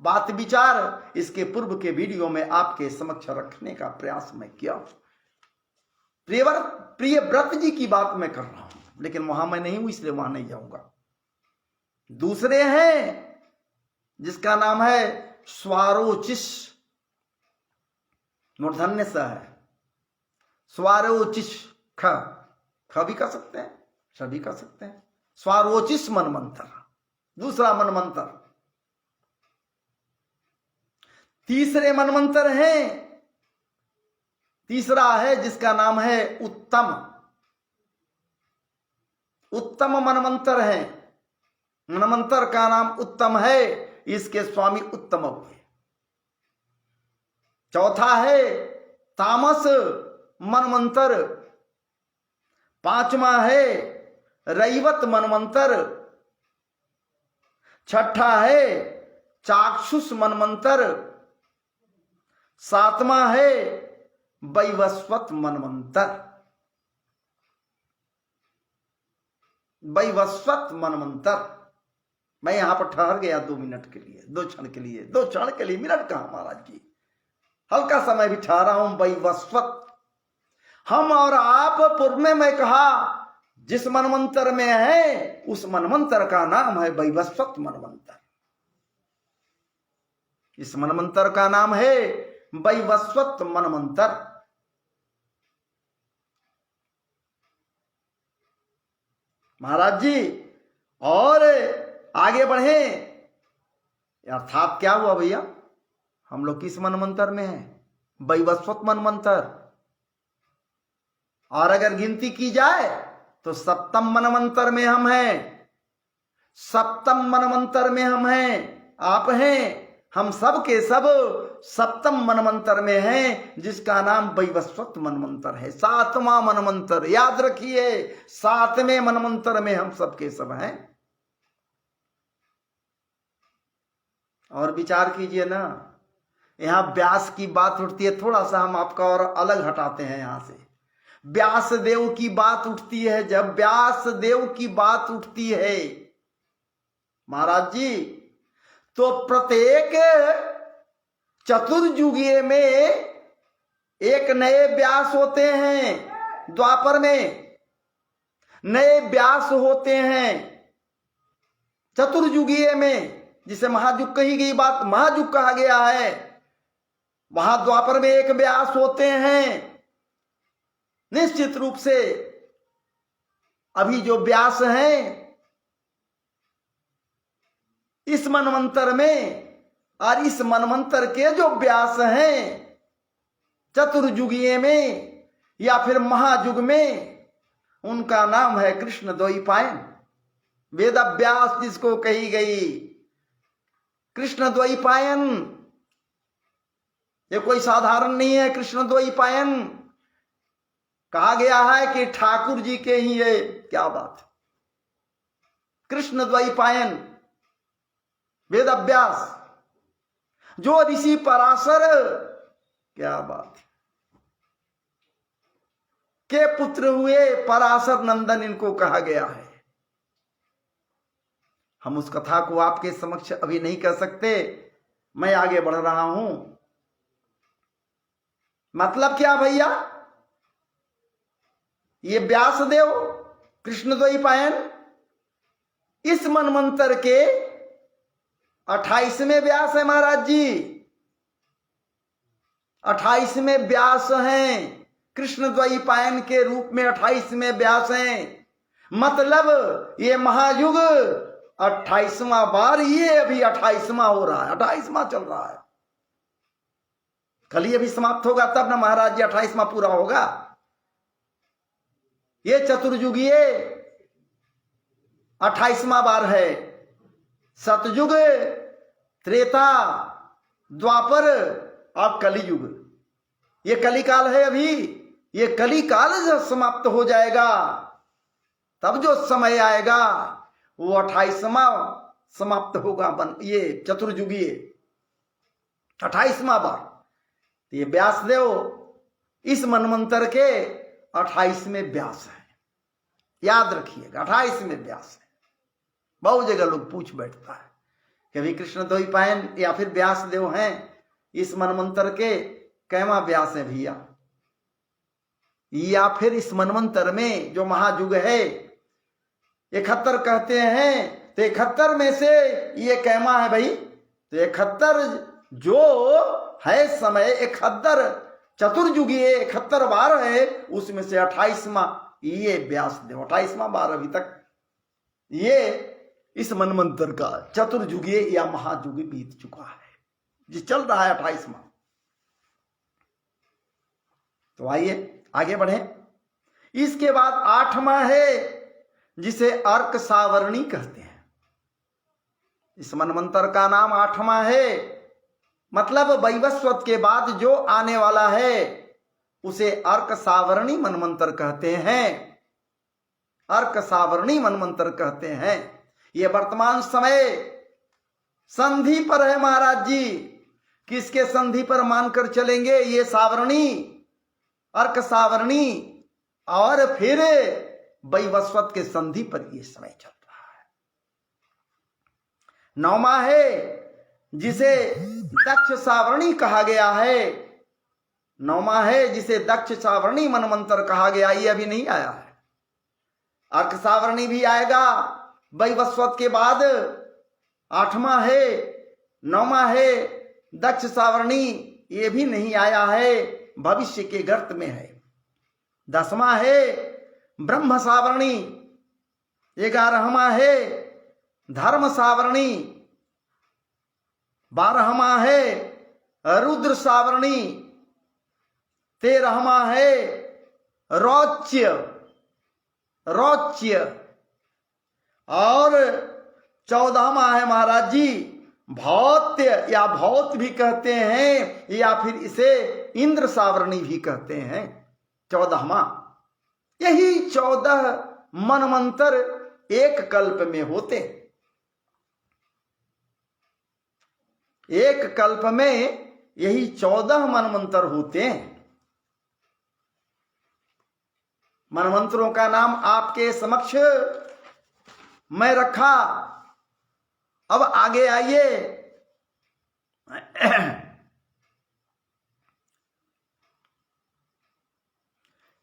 बात विचार इसके पूर्व के वीडियो में आपके समक्ष रखने का प्रयास मैं किया। प्रिय व्रत जी की बात मैं कर रहा हूं, लेकिन वहां मैं नहीं हूं, इसलिए वहां नहीं जाऊंगा। दूसरे हैं जिसका नाम है स्वारोचिष, मूर्धन्य स है, स्वारोचिष, ख भी कर सकते हैं, श भी कर सकते हैं। स्वारोचिष मनमंत्र, दूसरा मनमंत्र। तीसरे मनमंत्र हैं, तीसरा है जिसका नाम है उत्तम। उत्तम मनमंत्र है, मनमंत्र का नाम उत्तम है, इसके स्वामी उत्तम हुए। चौथा है तामस मनमंत्र। 5वां है रैवत मनमंत्र। 6ठा है चाक्षुष मनमंत्र। 7वां है वैवस्वत मनमंत्र। वैवस्वत मनमंत्र। मैं यहां पर ठहर गया 2 मिनट के लिए, 2 क्षण के लिए, 2 क्षण के लिए, मिनट कहां महाराज जी, हल्का समय भी ठहरा हूं। वैवस्वत, हम और आप पूर्व में मैं कहा जिस मनमंत्र में है उस मनमंत्र का नाम है वैवस्वत मनमंत्र। इस मनमंत्र का नाम है वैवस्वत मनमंत्र। महाराज जी और आगे बढ़े, अर्थात क्या हुआ भैया, हम लोग किस मनमंत्र में हैं? वैवस्वत मनमंत्र। और अगर गिनती की जाए तो सप्तम मनमंत्र में हम हैं, सप्तम मनमंत्र में हम हैं, आप हैं, हम सब के सब सप्तम मनमंत्र में हैं, जिसका नाम वैवस्वत मनमंत्र है। सातवां मनमंत्र, याद रखिए, सातवें मनमंत्र में हम सब के सब हैं। और विचार कीजिए ना, यहां व्यास की बात उठती है, थोड़ा सा हम आपका और अलग हटाते हैं यहां से। व्यास देव की बात उठती है, जब व्यास देव की बात उठती है महाराज जी, तो प्रत्येक चतुर्युगीय में एक नए व्यास होते हैं, द्वापर में नए व्यास होते हैं। चतुर्युगीय में जिसे महायुग कही गई बात महायुग कहा गया है, वहां द्वापर में एक व्यास होते हैं। निश्चित रूप से अभी जो व्यास हैं इस मनमंत्र में, और इस मनमंत्र के जो व्यास हैं चतुर्युगीय में या फिर महायुग में, उनका नाम है कृष्ण द्वैपायन, वेद व्यास जिसको कही गई, कृष्ण द्वैपायन। ये कोई साधारण नहीं है। कृष्ण द्वैपायन कहा गया है कि ठाकुर जी के ही है। क्या बात, कृष्ण द्वैपायन वेद व्यास, जो ऋषि पराशर, क्या बात, के पुत्र हुए, पराशर नंदन इनको कहा गया है। हम उस कथा को आपके समक्ष अभी नहीं कर सकते, मैं आगे बढ़ रहा हूं। मतलब क्या भैया, ये व्यासदेव कृष्ण द्वैपायन इस मनमंत्र के 28वें व्यास है महाराज जी, 28वें व्यास हैं, कृष्ण द्वैपायन के रूप में 28वें व्यास हैं। मतलब ये महायुग 28वां बार, ये अभी 28वां हो रहा है, 28वां चल रहा है। कल ही अभी समाप्त होगा, तब ना महाराज जी 28वां पूरा होगा। ये चतुर्युगीय 28वां बार है। सतयुग, त्रेता, द्वापर और कलियुग, ये कलिकाल है अभी। ये कलिकाल जब समाप्त हो जाएगा तब जो समय आएगा वो 28वां समाप्त होगा। ये चतुर्युगीय 28वां बार। तो ये व्यासदेव इस मनमंत्र के 28वें व्यास है, याद रखिएगा, 28वें व्यास है। बहुत जगह लोग पूछ बैठता है कि अभी कृष्ण द्वैपायन या फिर व्यासदेव हैं, इस मनमंत्र के कैवा व्यास है भैया, या फिर इस मनमंत्र में जो महायुग है 71 कहते हैं, तो 71 में से ये कैमा है भाई? तो 71 जो है समय 71 चतुर्युगीय 71 बार है, उसमें से 28वां ये व्यासदेव 28वां बार अभी तक ये इस मनमंत्र का चतुर्युगीय या महायुग बीत चुका है, जी चल रहा है 28वां। तो आइए आगे बढ़े। इसके बाद 8वां है जिसे अर्क सावरणी कहते हैं। इस मनमंत्र का नाम 8वां है। मतलब वैवस्वत के बाद जो आने वाला है उसे अर्क सावरणी मनमंत्र कहते हैं। अर्क सावरणी मनमंत्र कहते हैं। यह वर्तमान समय संधि पर है महाराज जी। किसके संधि पर मानकर चलेंगे? ये सावरणी, अर्क सावरणी और फिर वैवस्वत के संधि पर यह समय चल रहा है। 9वां है जिसे दक्ष सावरणी कहा गया है। 9वां है जिसे दक्ष सावरणी मनमंत्र कहा गया। ये अभी नहीं आया है। अर्क सावरणी भी आएगा वैवस्वत के बाद। 8वां है, 9वां है दक्ष सावरणी ये भी नहीं आया है, भविष्य के गर्त में है। 10वां है ब्रह्म सावरणी, 11वां है धर्म सावरणी, 12वां है रुद्र सावरणी, 13वां है रौच्य और 14वां है महाराज जी भौत्य, या भौत भी कहते हैं या फिर इसे इंद्र सावरणी भी कहते हैं। 14वां, यही 14 मनमंत्र एक कल्प में होते। एक कल्प में यही 14 मनमंत्र होते हैं। मनमंत्रों का नाम आपके समक्ष मैं रखा। अब आगे आइए,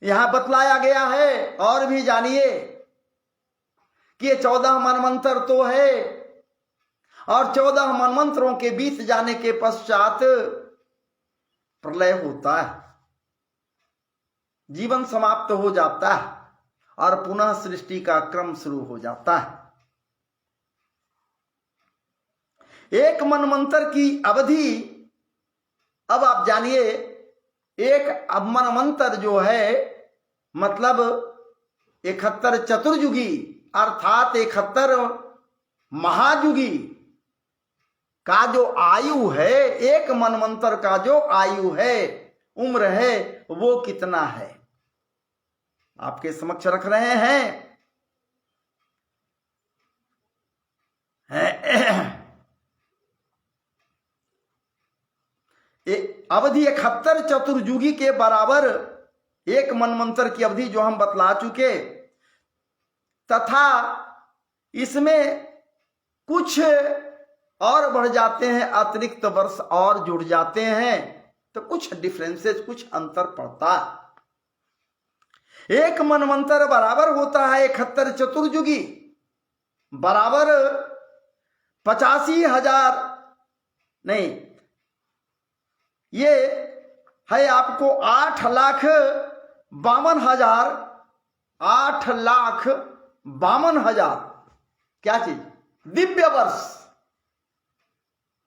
यहां बतलाया गया है और भी जानिए कि ये 14 मनमंत्र तो है, और 14 मनमंत्रों के बीत जाने के पश्चात प्रलय होता है, जीवन समाप्त हो जाता है और पुनः सृष्टि का क्रम शुरू हो जाता है। एक मनमंत्र की अवधि, अब आप जानिए, एक मनमंत्र जो है मतलब 71 चतुर्युगी अर्थात 71 महायुगी का जो आयु है, एक मनमंत्र का जो आयु है, उम्र है, वो कितना है आपके समक्ष रख रहे हैं। अवधि 71 चतुर्युगी के बराबर एक मनमंत्र की अवधि जो हम बतला चुके, तथा इसमें कुछ और बढ़ जाते हैं, अतिरिक्त वर्ष और जुड़ जाते हैं, तो कुछ डिफरेंसेस, कुछ अंतर पड़ता है। एक मनमंत्र बराबर होता है 71 चतुर्युगी, बराबर 85,000 नहीं, ये है आपको 8,52,000, 8,52,000 क्या चीज, दिव्य वर्ष।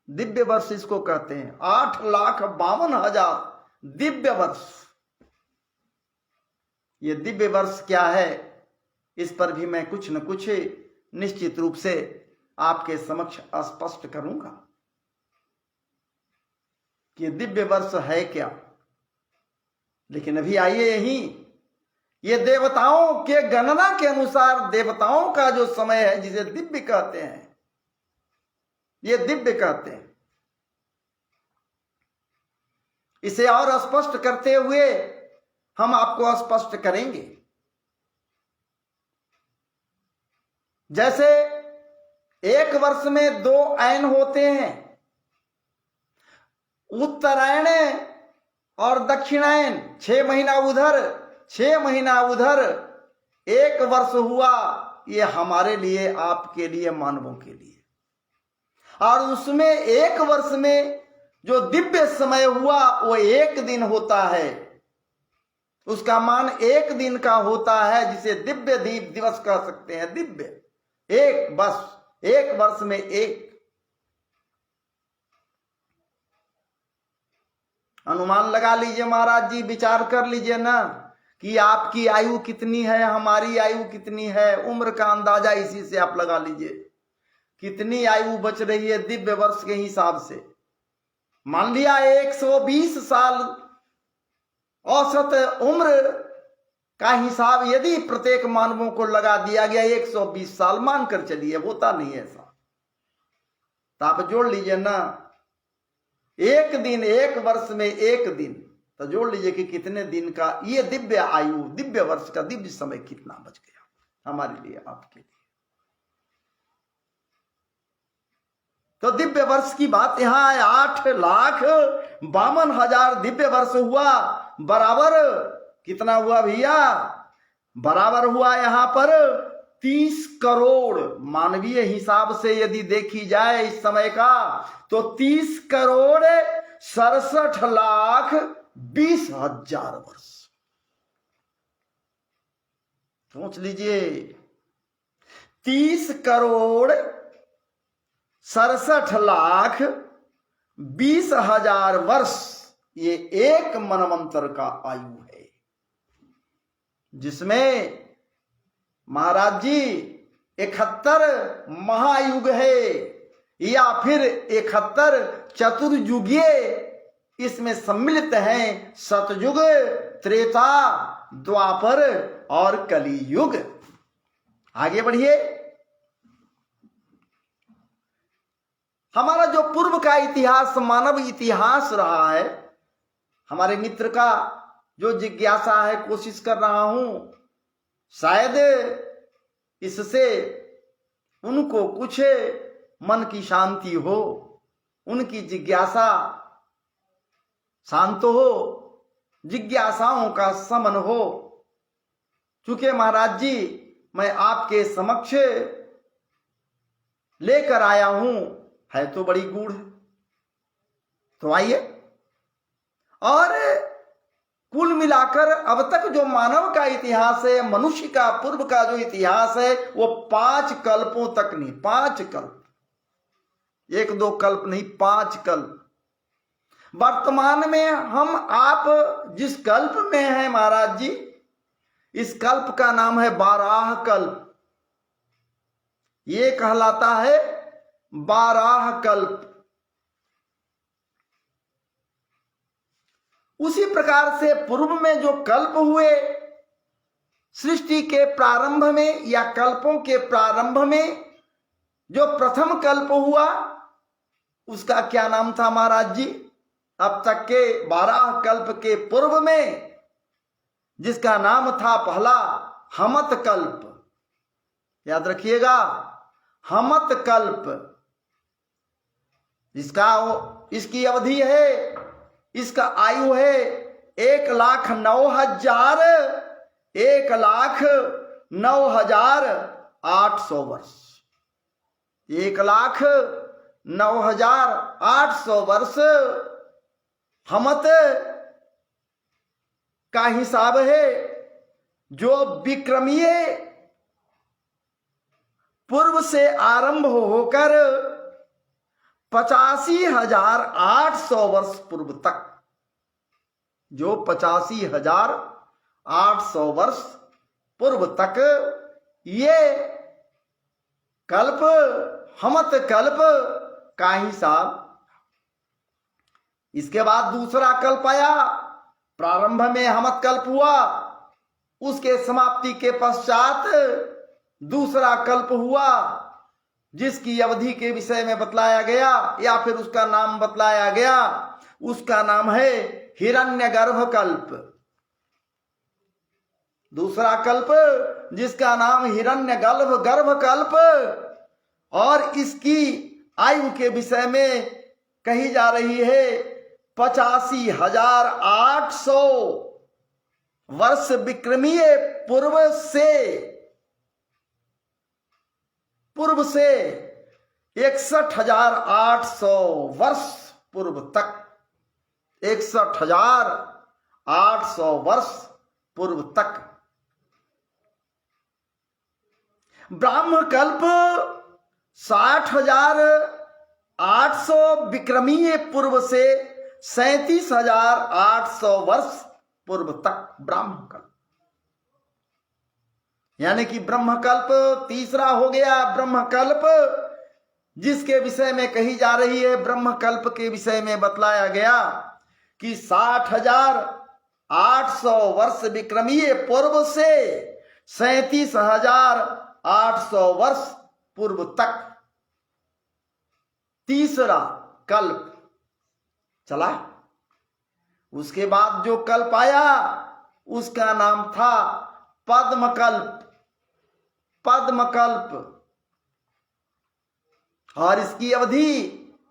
दिव्य वर्ष इसको कहते हैं, 8,52,000 दिव्य वर्ष। ये दिव्य वर्ष क्या है, इस पर भी मैं कुछ न कुछ निश्चित रूप से आपके समक्ष स्पष्ट करूंगा कि दिव्य वर्ष है क्या। लेकिन अभी आइए यही, ये देवताओं के गणना के अनुसार देवताओं का जो समय है, जिसे दिव्य कहते हैं, ये दिव्य कहते हैं। इसे और स्पष्ट करते हुए हम आपको स्पष्ट करेंगे। जैसे एक वर्ष में 2 ऐन होते हैं, उत्तरायण और दक्षिणायन, 6 महीना उधर 6 महीना उधर, एक वर्ष हुआ। ये हमारे लिए, आपके लिए, मानवों के लिए। और उसमें एक वर्ष में जो दिव्य समय हुआ वो 1 दिन होता है, उसका मान 1 दिन का होता है, जिसे दिव्य दीप दिवस कह सकते हैं। दिव्य एक, बस एक वर्ष में एक। अनुमान लगा लीजिए महाराज जी, विचार कर लीजिए ना कि आपकी आयु कितनी है, हमारी आयु कितनी है। उम्र का अंदाजा इसी से आप लगा लीजिए, कितनी आयु बच रही है दिव्य वर्ष के हिसाब से। मान लिया 120 साल औसत उम्र का हिसाब यदि प्रत्येक मानवों को लगा दिया गया, 120 साल मानकर चलिए, होता नहीं ऐसा, तो आप जोड़ लीजिए ना, 1 दिन, 1 वर्ष में 1 दिन, तो जोड़ लीजिए कि कितने दिन का ये दिव्य आयु, दिव्य वर्ष का दिव्य समय कितना बच गया हमारे लिए, आपके लिए। तो दिव्य वर्ष की बात यहां है। 8,52,000 दिव्य वर्ष हुआ, बराबर कितना हुआ भैया, बराबर हुआ यहां पर 30 करोड़। मानवीय हिसाब से यदि देखी जाए इस समय का, तो 30 करोड़ 67,20,000 वर्ष। सोच लीजिए, 30,67,20,000 वर्ष ये एक मनवंतर का आयु है, जिसमें महाराज जी 71 महायुग है या फिर 71 चतुर्युगीय इसमें सम्मिलित हैं। सतयुग, त्रेता, द्वापर और कलियुग। आगे बढ़िए। हमारा जो पूर्व का इतिहास, मानव इतिहास रहा है, हमारे मित्र का जो जिज्ञासा है, कोशिश कर रहा हूं, शायद इससे उनको कुछ मन की शांति हो, उनकी जिज्ञासा शांत हो, जिज्ञासाओं का शमन हो। चूंकि महाराज जी मैं आपके समक्ष लेकर आया हूं, है तो बड़ी गूढ़। तो आइए, और कुल मिलाकर अब तक जो मानव का इतिहास है, मनुष्य का पूर्व का जो इतिहास है, वो 5 कल्पों तक नहीं, 5 कल्प, 1-2 कल्प नहीं, 5 कल्प। वर्तमान में हम आप जिस कल्प में हैं महाराज जी, इस कल्प का नाम है बाराह कल्प। ये कहलाता है बाराह कल्प। उसी प्रकार से पूर्व में जो कल्प हुए, सृष्टि के प्रारंभ में या कल्पों के प्रारंभ में जो प्रथम कल्प हुआ, उसका क्या नाम था महाराज जी? अब तक के 12 कल्प के पूर्व में जिसका नाम था पहला हमत कल्प। याद रखिएगा, हमत कल्प। इसकी अवधि है, इसका आयु है 1,09,800 वर्ष। 1,09,800 वर्ष हमत का हिसाब है, जो विक्रमीय पूर्व से आरंभ होकर 85,800 वर्ष पूर्व तक, जो 85,800 वर्ष पूर्व तक ये कल्प, हमत कल्प का हिसाब। इसके बाद दूसरा कल्प आया। प्रारंभ में हमत कल्प हुआ, उसके समाप्ति के पश्चात दूसरा कल्प हुआ, जिसकी अवधि के विषय में बतलाया गया या फिर उसका नाम बतलाया गया। उसका नाम है हिरण्यगर्भ कल्प। दूसरा कल्प जिसका नाम हिरण्यगर्भ कल्प, और इसकी आयु के विषय में कही जा रही है 85,800 वर्ष विक्रमीय पूर्व से 61,800 वर्ष पूर्व तक, 61,800 वर्ष पूर्व तक। ब्राह्म कल्प 60,800 विक्रमीय पूर्व से 37,800 वर्ष पूर्व तक ब्राह्म कल्प। यानी कि ब्रह्मकल्प तीसरा हो गया। ब्रह्मकल्प जिसके विषय में कही जा रही है, ब्रह्मकल्प के विषय में बतलाया गया कि 60,800 वर्ष विक्रमीय पूर्व से 37,800 वर्ष पूर्व तक तीसरा कल्प चला। उसके बाद जो कल्प आया उसका नाम था पद्मकल्प। पद्मकल्प, और इसकी अवधि,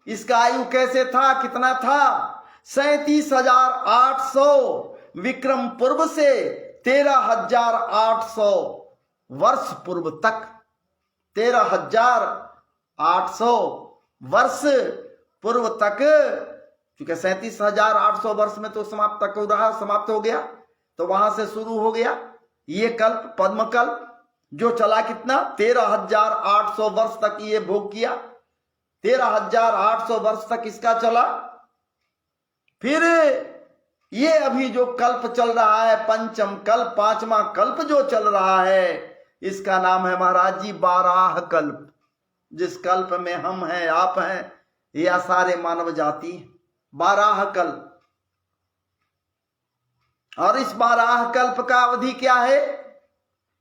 इसका आयु कैसे था, कितना था? 37,800 विक्रम पूर्व से 13,800 वर्ष पूर्व तक। 13,800 वर्ष पूर्व तक क्योंकि 37,800 वर्ष में तो समाप्त हो गया, तो वहां से शुरू हो गया ये कल्प, पद्म कल्प, जो चला कितना 13,800 वर्ष तक ये भोग किया। 13,800 वर्ष तक इसका चला। फिर ये अभी जो कल्प चल रहा है, पंचम कल्प, 5वां कल्प जो चल रहा है, इसका नाम है महाराज जी बाराह कल्प। जिस कल्प में हम हैं, आप हैं, या सारे मानव जाति, बाराह कल्प। और इस बाराह कल्प का अवधि क्या है?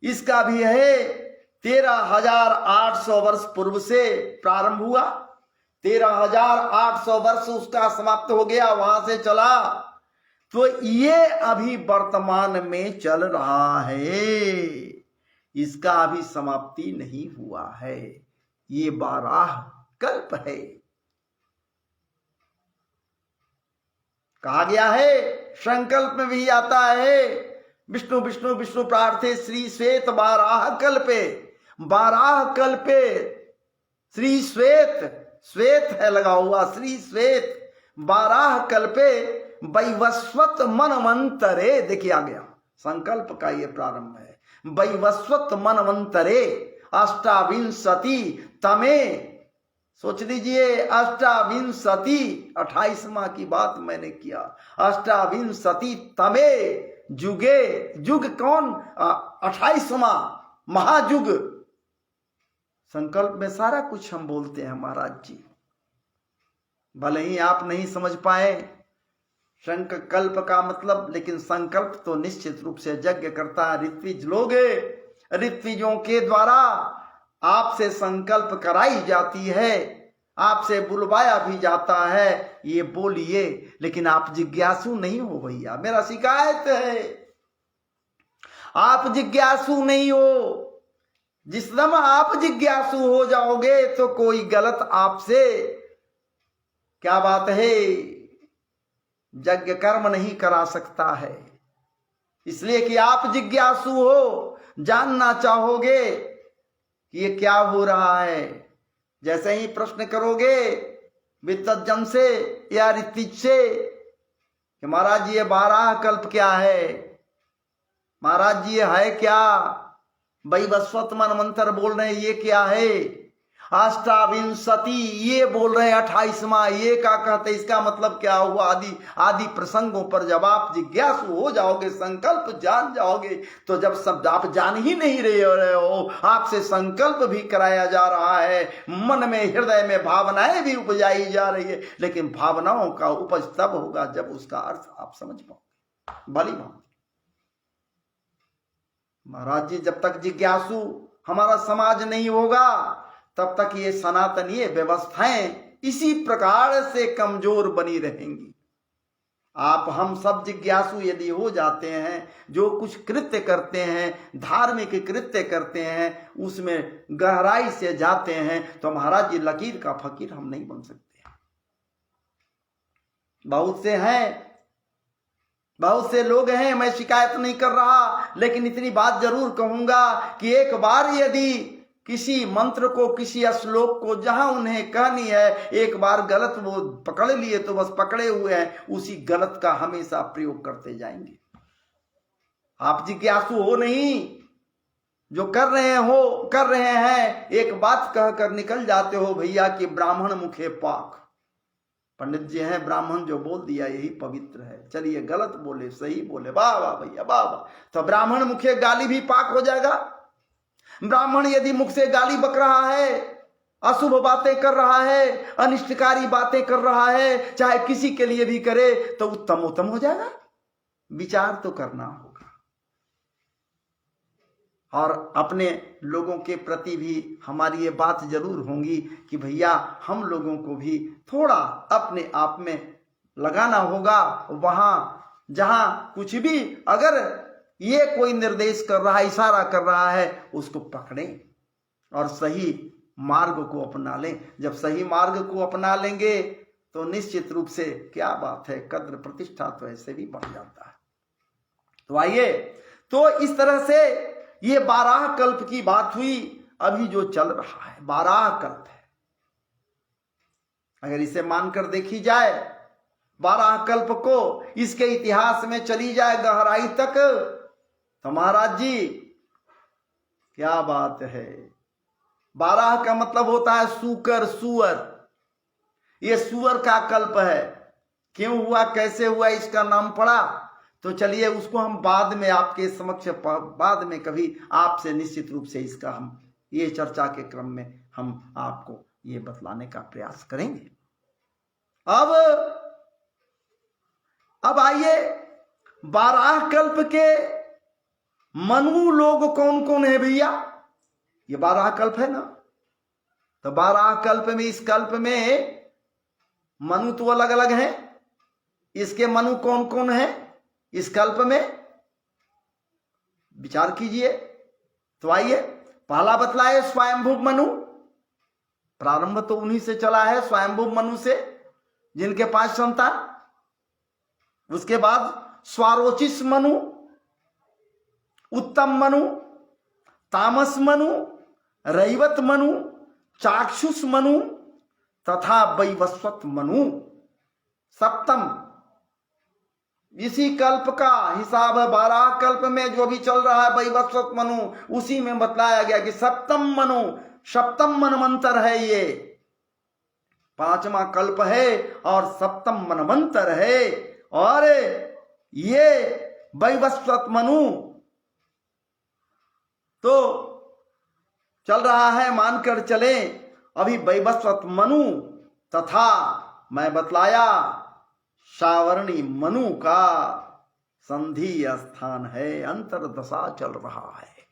इसका भी है 13,800 वर्ष पूर्व से प्रारंभ हुआ, 13,800 वर्ष उसका समाप्त हो गया, वहां से चला। तो ये अभी वर्तमान में चल रहा है, इसका अभी समाप्ति नहीं हुआ है। ये बाराह कल्प है। कहा गया है, संकल्प में भी आता है, विष्णु विष्णु विष्णु प्रार्थे श्री श्वेत बाराह कल्पे। बाराह कल्पे श्री श्वेत, श्वेत है लगा हुआ, श्री श्वेत बाराह कल्पे वैवस्वत मनवंतरे। देखिए आ गया, संकल्प का ये प्रारंभ है। वैवस्वत मनवंतरे अष्टाविंशति तमे, सोच लीजिए, अष्टाविंशति 28वां की बात मैंने किया, अष्टाविंशति तमे जुगे, जुग कौन? 28वां महाजुग। संकल्प में सारा कुछ हम बोलते हैं महाराज जी, भले ही आप नहीं समझ पाए संकल्प का मतलब, लेकिन संकल्प तो निश्चित रूप से यज्ञ करता है ऋत्विज लोग, ऋत्विजों के द्वारा आपसे संकल्प कराई जाती है, आपसे बुलवाया भी जाता है, ये बोलिए, लेकिन आप जिज्ञासु नहीं हो भैया, मेरा शिकायत है, आप जिज्ञासु नहीं हो। जिस समय आप जिज्ञासु हो जाओगे तो कोई गलत आपसे, क्या बात है, यज्ञ कर्म नहीं करा सकता है। इसलिए कि आप जिज्ञासु हो, जानना चाहोगे कि ये क्या हो रहा है। जैसे ही प्रश्न करोगे विद्वज्जन से या ऋत्विज से कि महाराज जी ये बाराह कल्प क्या है, महाराज जी ये है क्या, वैवस्वत मनवंतर बोल रहे हैं ये क्या है, अष्टाविंशति ये बोल रहे हैं 28वां, ये क्या कहते, इसका मतलब क्या हुआ, आदि आदि प्रसंगों पर जब आप जिज्ञासु हो जाओगे, संकल्प जान जाओगे, तो जब सब आप जान ही नहीं रहे हो, आपसे संकल्प भी कराया जा रहा है, मन में हृदय में भावनाएं भी उपजाई जा रही है, लेकिन भावनाओं का उपज तब होगा जब उसका अर्थ आप समझ पाओगे भली भांति। महाराज जी जब तक जिज्ञासु हमारा समाज नहीं होगा, तब तक ये सनातनीय व्यवस्थाएं इसी प्रकार से कमजोर बनी रहेंगी। आप हम सब जिज्ञासु यदि हो जाते हैं, जो कुछ कृत्य करते हैं, धार्मिक कृत्य करते हैं, उसमें गहराई से जाते हैं, तो महाराज जी लकीर का फकीर हम नहीं बन सकते। बहुत से हैं, बहुत से लोग हैं, मैं शिकायत नहीं कर रहा, लेकिन इतनी बात जरूर कहूंगा कि एक बार यदि किसी मंत्र को, किसी श्लोक को जहां उन्हें कहनी है, एक बार गलत वो पकड़ लिए तो बस पकड़े हुए हैं, उसी गलत का हमेशा प्रयोग करते जाएंगे। आप जिज्ञासु हो नहीं, जो कर रहे हैं, एक बात कहकर निकल जाते हो भैया कि ब्राह्मण मुखे पाक। पंडित जी हैं, ब्राह्मण जो बोल दिया यही पवित्र है, चलिए गलत बोले सही बोले, वाह वाह भैया वाह वाह, तो ब्राह्मण मुखे गाली भी पाक हो जाएगा। ब्राह्मण यदि मुख से गाली बक रहा है, अशुभ बातें कर रहा है, अनिष्टकारी बातें कर रहा है, चाहे किसी के लिए भी करे, तो उत्तम हो जाएगा। विचार तो करना होगा, और अपने लोगों के प्रति भी हमारी ये बात जरूर होगी कि भैया हम लोगों को भी थोड़ा अपने आप में लगाना होगा। वहां जहां कुछ भी अगर ये कोई निर्देश कर रहा है, इशारा कर रहा है, उसको पकड़ें और सही मार्ग को अपना लें। जब सही मार्ग को अपना लेंगे तो निश्चित रूप से क्या बात है, कद्र प्रतिष्ठा तो ऐसे भी बढ़ जाता है। तो आइए, तो इस तरह से ये बाराह कल्प की बात हुई। अभी जो चल रहा है बाराह कल्प है, अगर इसे मानकर देखी जाए 12 कल्प को इसके इतिहास में चली जाए गहराई तक, तो महाराज जी क्या बात है। 12 का मतलब होता है सूकर, सुअर। ये सुअर का कल्प है। क्यों हुआ, कैसे हुआ, इसका नाम पड़ा, तो चलिए उसको हम बाद में आपके समक्ष, बाद में कभी आपसे निश्चित रूप से इसका हम ये चर्चा के क्रम में हम आपको ये बतलाने का प्रयास करेंगे। अब आइए 12 कल्प के मनु लोग कौन कौन है भैया। ये 12 कल्प है ना, तो 12 कल्प में, इस कल्प में मनु तो अलग अलग हैं। इसके मनु कौन कौन है इस कल्प में, विचार कीजिए। तो आइए, पहला बतलाए स्वयंभू मनु। प्रारंभ तो उन्हीं से चला है, स्वयंभू मनु से, जिनके 5 संतान। उसके बाद स्वारोचिष मनु, उत्तम मनु, तामस मनु, रैवत मनु, चाक्षुष मनु तथा वैवस्वत मनु। सप्तम, इसी कल्प का हिसाब है। 12 कल्प में जो भी चल रहा है वैवस्वत मनु, उसी में बतलाया गया कि सप्तम मनु, सप्तम मनवंतर है। ये 5वां कल्प है और सप्तम मनवंतर है। और ये वैवस्वत मनु तो चल रहा है, मानकर चले अभी वैवस्वत मनु तथा मैं बतलाया सावर्णी मनु का संधि स्थान है, अंतरदशा चल रहा है।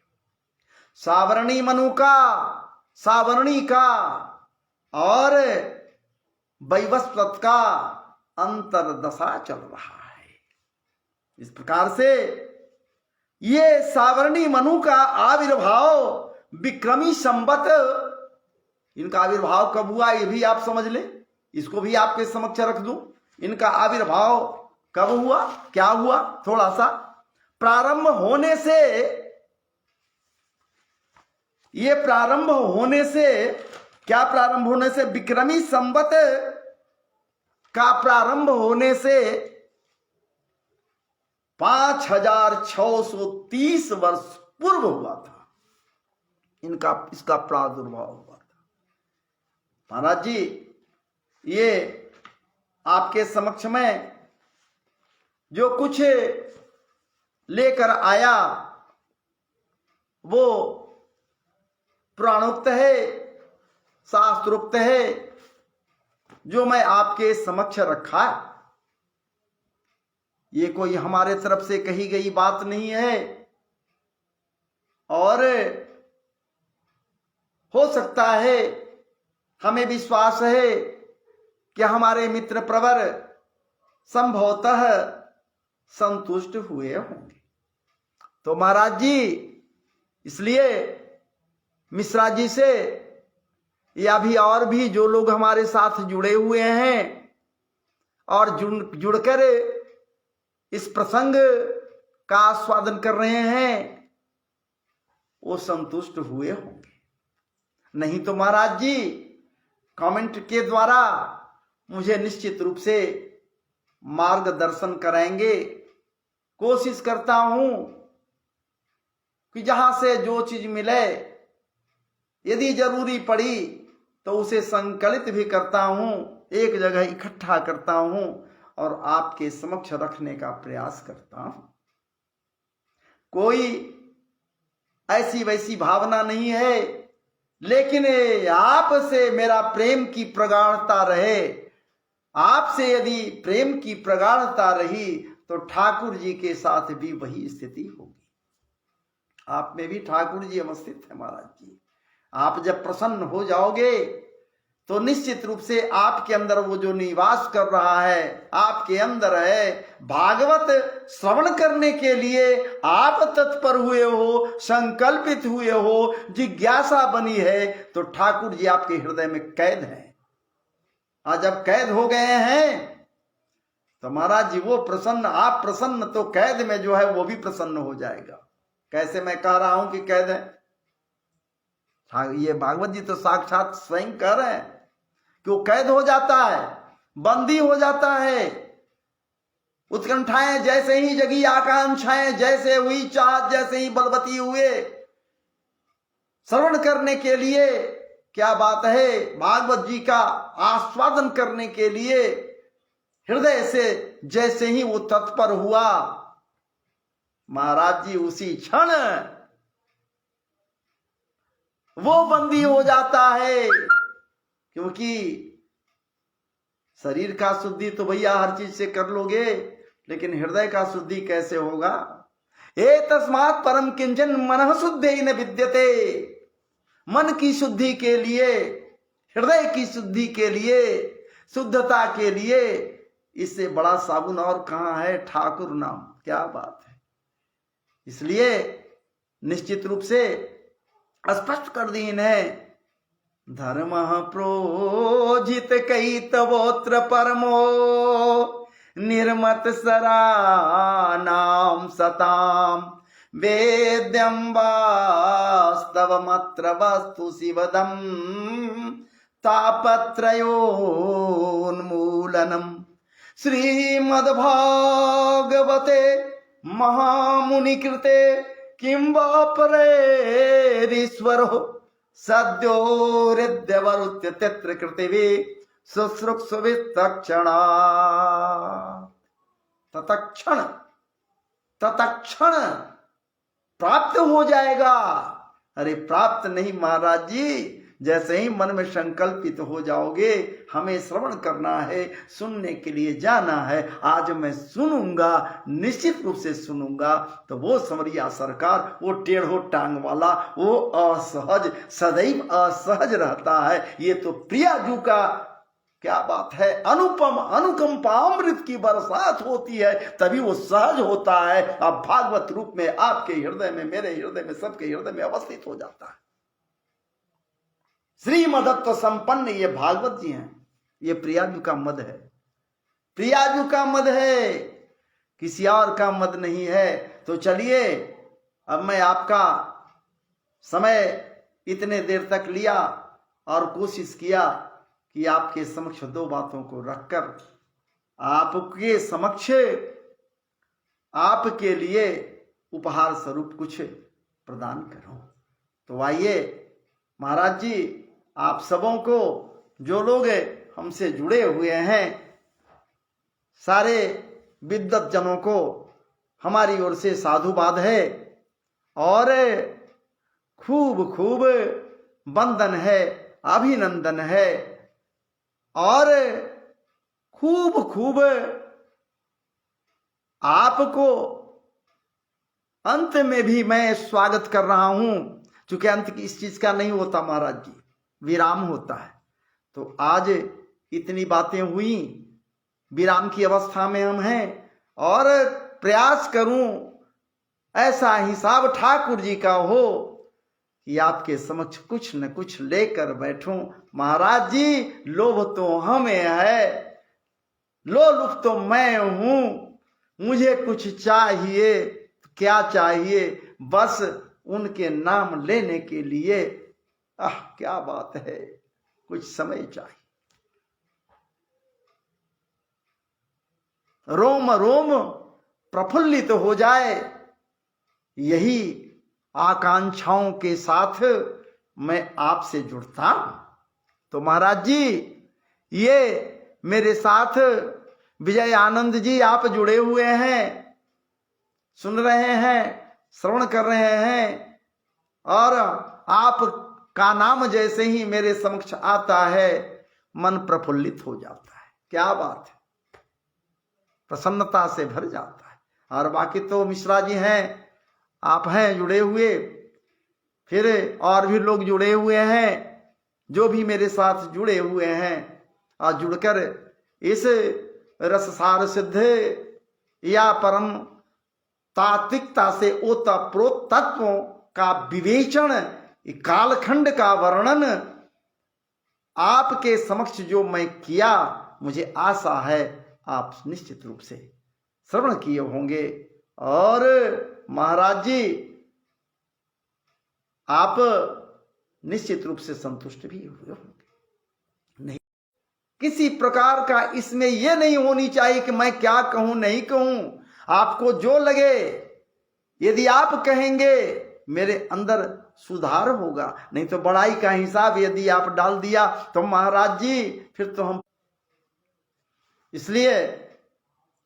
सावर्णी मनु का, सावर्णी का और वैवस्वत का अंतरदशा चल रहा है। इस प्रकार से ये सावर्णी मनु का आविर्भाव विक्रमी संवत, इनका आविर्भाव कब हुआ ये भी आप समझ लें, इसको भी आपके समक्ष रख दूं। इनका आविर्भाव कब हुआ, क्या हुआ, थोड़ा सा प्रारंभ होने से, ये प्रारंभ होने से, क्या प्रारंभ होने से, विक्रमी संवत का प्रारंभ होने से 5630 वर्ष पूर्व हुआ था इनका, इसका प्रादुर्भाव हुआ था। महाराज जी ये आपके समक्ष में जो कुछ लेकर आया वो पुराणोक्त है, शास्त्रोक्त है, जो मैं आपके समक्ष रखा। ये कोई हमारे तरफ से कही गई बात नहीं है। और हो सकता है, हमें विश्वास है कि हमारे मित्र प्रवर संभवतः संतुष्ट हुए होंगे। तो महाराज जी इसलिए मिश्रा जी से या भी और भी जो लोग हमारे साथ जुड़े हुए हैं और जुड़कर इस प्रसंग का आस्वादन कर रहे हैं, वो संतुष्ट हुए होंगे। नहीं तो महाराज जी कमेंट के द्वारा मुझे निश्चित रूप से मार्गदर्शन कराएंगे। कोशिश करता हूं कि जहां से जो चीज मिले, यदि जरूरी पड़ी तो उसे संकलित भी करता हूं, एक जगह इकट्ठा करता हूं और आपके समक्ष रखने का प्रयास करता हूं। कोई ऐसी वैसी भावना नहीं है, लेकिन आपसे मेरा प्रेम की प्रगाढ़ता रहे। आपसे यदि प्रेम की प्रगाढ़ता रही तो ठाकुर जी के साथ भी वही स्थिति होगी। आप में भी ठाकुर जी अवस्थित है महाराज जी। आप जब प्रसन्न हो जाओगे तो निश्चित रूप से आपके अंदर वो जो निवास कर रहा है, आपके अंदर है, भागवत श्रवण करने के लिए आप तत्पर हुए हो, संकल्पित हुए हो, जिज्ञासा बनी है, तो ठाकुर जी आपके हृदय में कैद है। आज जब कैद हो गए हैं तो महाराज जी वो प्रसन्न, आप प्रसन्न तो कैद में जो है वो भी प्रसन्न हो जाएगा। कैसे मैं कह रहा हूं कि कैद है, ये भागवत जी तो साक्षात स्वयं कह रहे हैं कि वो कैद हो जाता है, बंदी हो जाता है, उत्कंठाएं जैसे ही जगी, आकांक्षाएं जैसे हुई, चाह जैसे ही बलवती हुए, श्रवण करने के लिए, क्या बात है, भागवत जी का आस्वादन करने के लिए हृदय से जैसे ही वो तत्पर हुआ, महाराज जी उसी क्षण वो बंदी हो जाता है। क्योंकि शरीर का शुद्धि तो भैया हर चीज से कर लोगे, लेकिन हृदय का शुद्धि कैसे होगा? ए तस्मात् परम किंचन मनः शुद्धि न विद्यते। मन की शुद्धि के लिए, हृदय की शुद्धि के लिए, शुद्धता के लिए इससे बड़ा साबुन और कहां है? ठाकुर नाम। क्या बात है! इसलिए निश्चित रूप से स्पष्ट कर दी इन्हें, धर्म प्रोजित कई तवोत्र परमो निर्मत सरा नाम सताम वेद्यम वास्तवमत्र वस्तु शिवदम तापत्रयोन्मूलनम। श्रीमद्भागवते महामुनि कृते किं वा परेरीश्वरो सद्यो हृद्यवरुत्य तत्र कृतिवे शुश्रूषुविस्तक्षणा। तत्क्षण प्राप्त हो जाएगा। अरे प्राप्त नहीं महाराज जी, जैसे ही मन में संकल्पित हो जाओगे हमें श्रवण करना है, सुनने के लिए जाना है, आज मैं सुनूंगा, निश्चित रूप से सुनूंगा, तो वो समरिया सरकार, वो टेढ़ो टांग वाला, वो असहज, सदैव असहज रहता है। ये तो प्रियाजू का क्या बात है, अनुपम अनुकंपामृत की बरसात होती है, तभी वो सहज होता है। अब भागवत रूप में आपके हृदय में, मेरे हृदय में, सबके हृदय में अवस्थित हो जाता है। श्रीमदत्व संपन्न ये भागवत जी हैं, ये प्रियाजू का मद है, प्रियाजू का मद है, किसी और का मद नहीं है। तो चलिए, अब मैं आपका समय इतने देर तक लिया और कोशिश किया कि आपके समक्ष दो बातों को रखकर आपके समक्ष आपके लिए उपहार स्वरूप कुछ प्रदान करूं। तो आइए महाराज जी, आप सबों को, जो लोग हमसे जुड़े हुए हैं, सारे विद्वत जनों को हमारी ओर से साधुवाद है और खूब खूब वंदन है, अभिनंदन है और खूब खूब आपको अंत में भी मैं स्वागत कर रहा हूं, क्योंकि अंत की इस चीज का नहीं होता महाराज जी, विराम होता है। तो आज इतनी बातें हुई, विराम की अवस्था में हम हैं और प्रयास करूं ऐसा हिसाब ठाकुर जी का हो कि आपके समक्ष कुछ न कुछ लेकर बैठूं। महाराज जी, लोभ तो हमें है, लोलुप तो मैं हूं, मुझे कुछ चाहिए, क्या चाहिए? बस उनके नाम लेने के लिए, क्या बात है, कुछ समय चाहिए। रोम रोम प्रफुल्लित हो जाए, यही आकांक्षाओं के साथ मैं आपसे जुड़ता हूं। तो महाराज जी, ये मेरे साथ विजय आनंद जी आप जुड़े हुए हैं, सुन रहे हैं, श्रवण कर रहे हैं, और आप का नाम जैसे ही मेरे समक्ष आता है मन प्रफुल्लित हो जाता है। क्या बात है, प्रसन्नता से भर जाता है। और बाकी तो मिश्रा जी हैं, आप हैं जुड़े हुए, फिर और भी लोग जुड़े हुए हैं, जो भी मेरे साथ जुड़े हुए हैं, और जुड़कर इस रससार सिद्ध या परम तात्विकता से ओतप्रोत तत्वों का विवेचन, कालखंड का वर्णन आपके समक्ष जो मैं किया, मुझे आशा है आप निश्चित रूप से श्रवण किए होंगे। और महाराज जी, आप निश्चित रूप से संतुष्ट भी हुए होंगे। नहीं, किसी प्रकार का इसमें यह नहीं होनी चाहिए कि मैं क्या कहूं नहीं कहूं। आपको जो लगे, यदि आप कहेंगे मेरे अंदर सुधार होगा, नहीं तो बड़ाई का हिसाब यदि आप डाल दिया तो महाराज जी फिर तो हम, इसलिए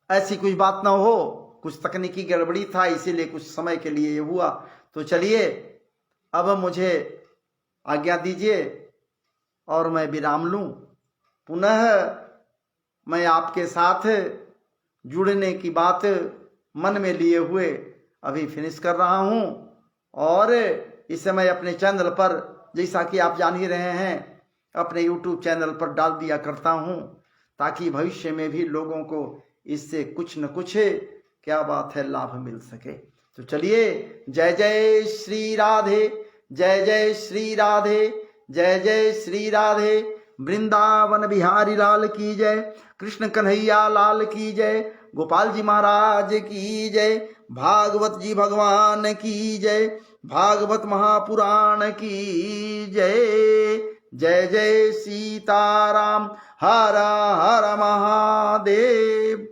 ऐसी कुछ बात ना हो। कुछ तकनीकी गड़बड़ी था, इसीलिए कुछ समय के लिए ये हुआ। तो चलिए अब मुझे आज्ञा दीजिए और मैं विराम लूं। पुनः मैं आपके साथ जुड़ने की बात मन में लिए हुए अभी फिनिश कर रहा हूं। और इस समय अपने चैनल पर, जैसा कि आप जान ही रहे हैं, अपने YouTube चैनल पर डाल दिया करता हूं, ताकि भविष्य में भी लोगों को इससे कुछ न कुछ, क्या बात है, लाभ मिल सके। तो चलिए, जय जय श्री राधे, जय जय श्री राधे, जय जय श्री राधे। वृंदावन बिहारी लाल की जय, कृष्ण कन्हैया लाल की जय, गोपाल जी महाराज की जय, भागवत जी भगवान की जय, भागवत महापुराण की जय। जय जय सीताराम, हर हर महादेव।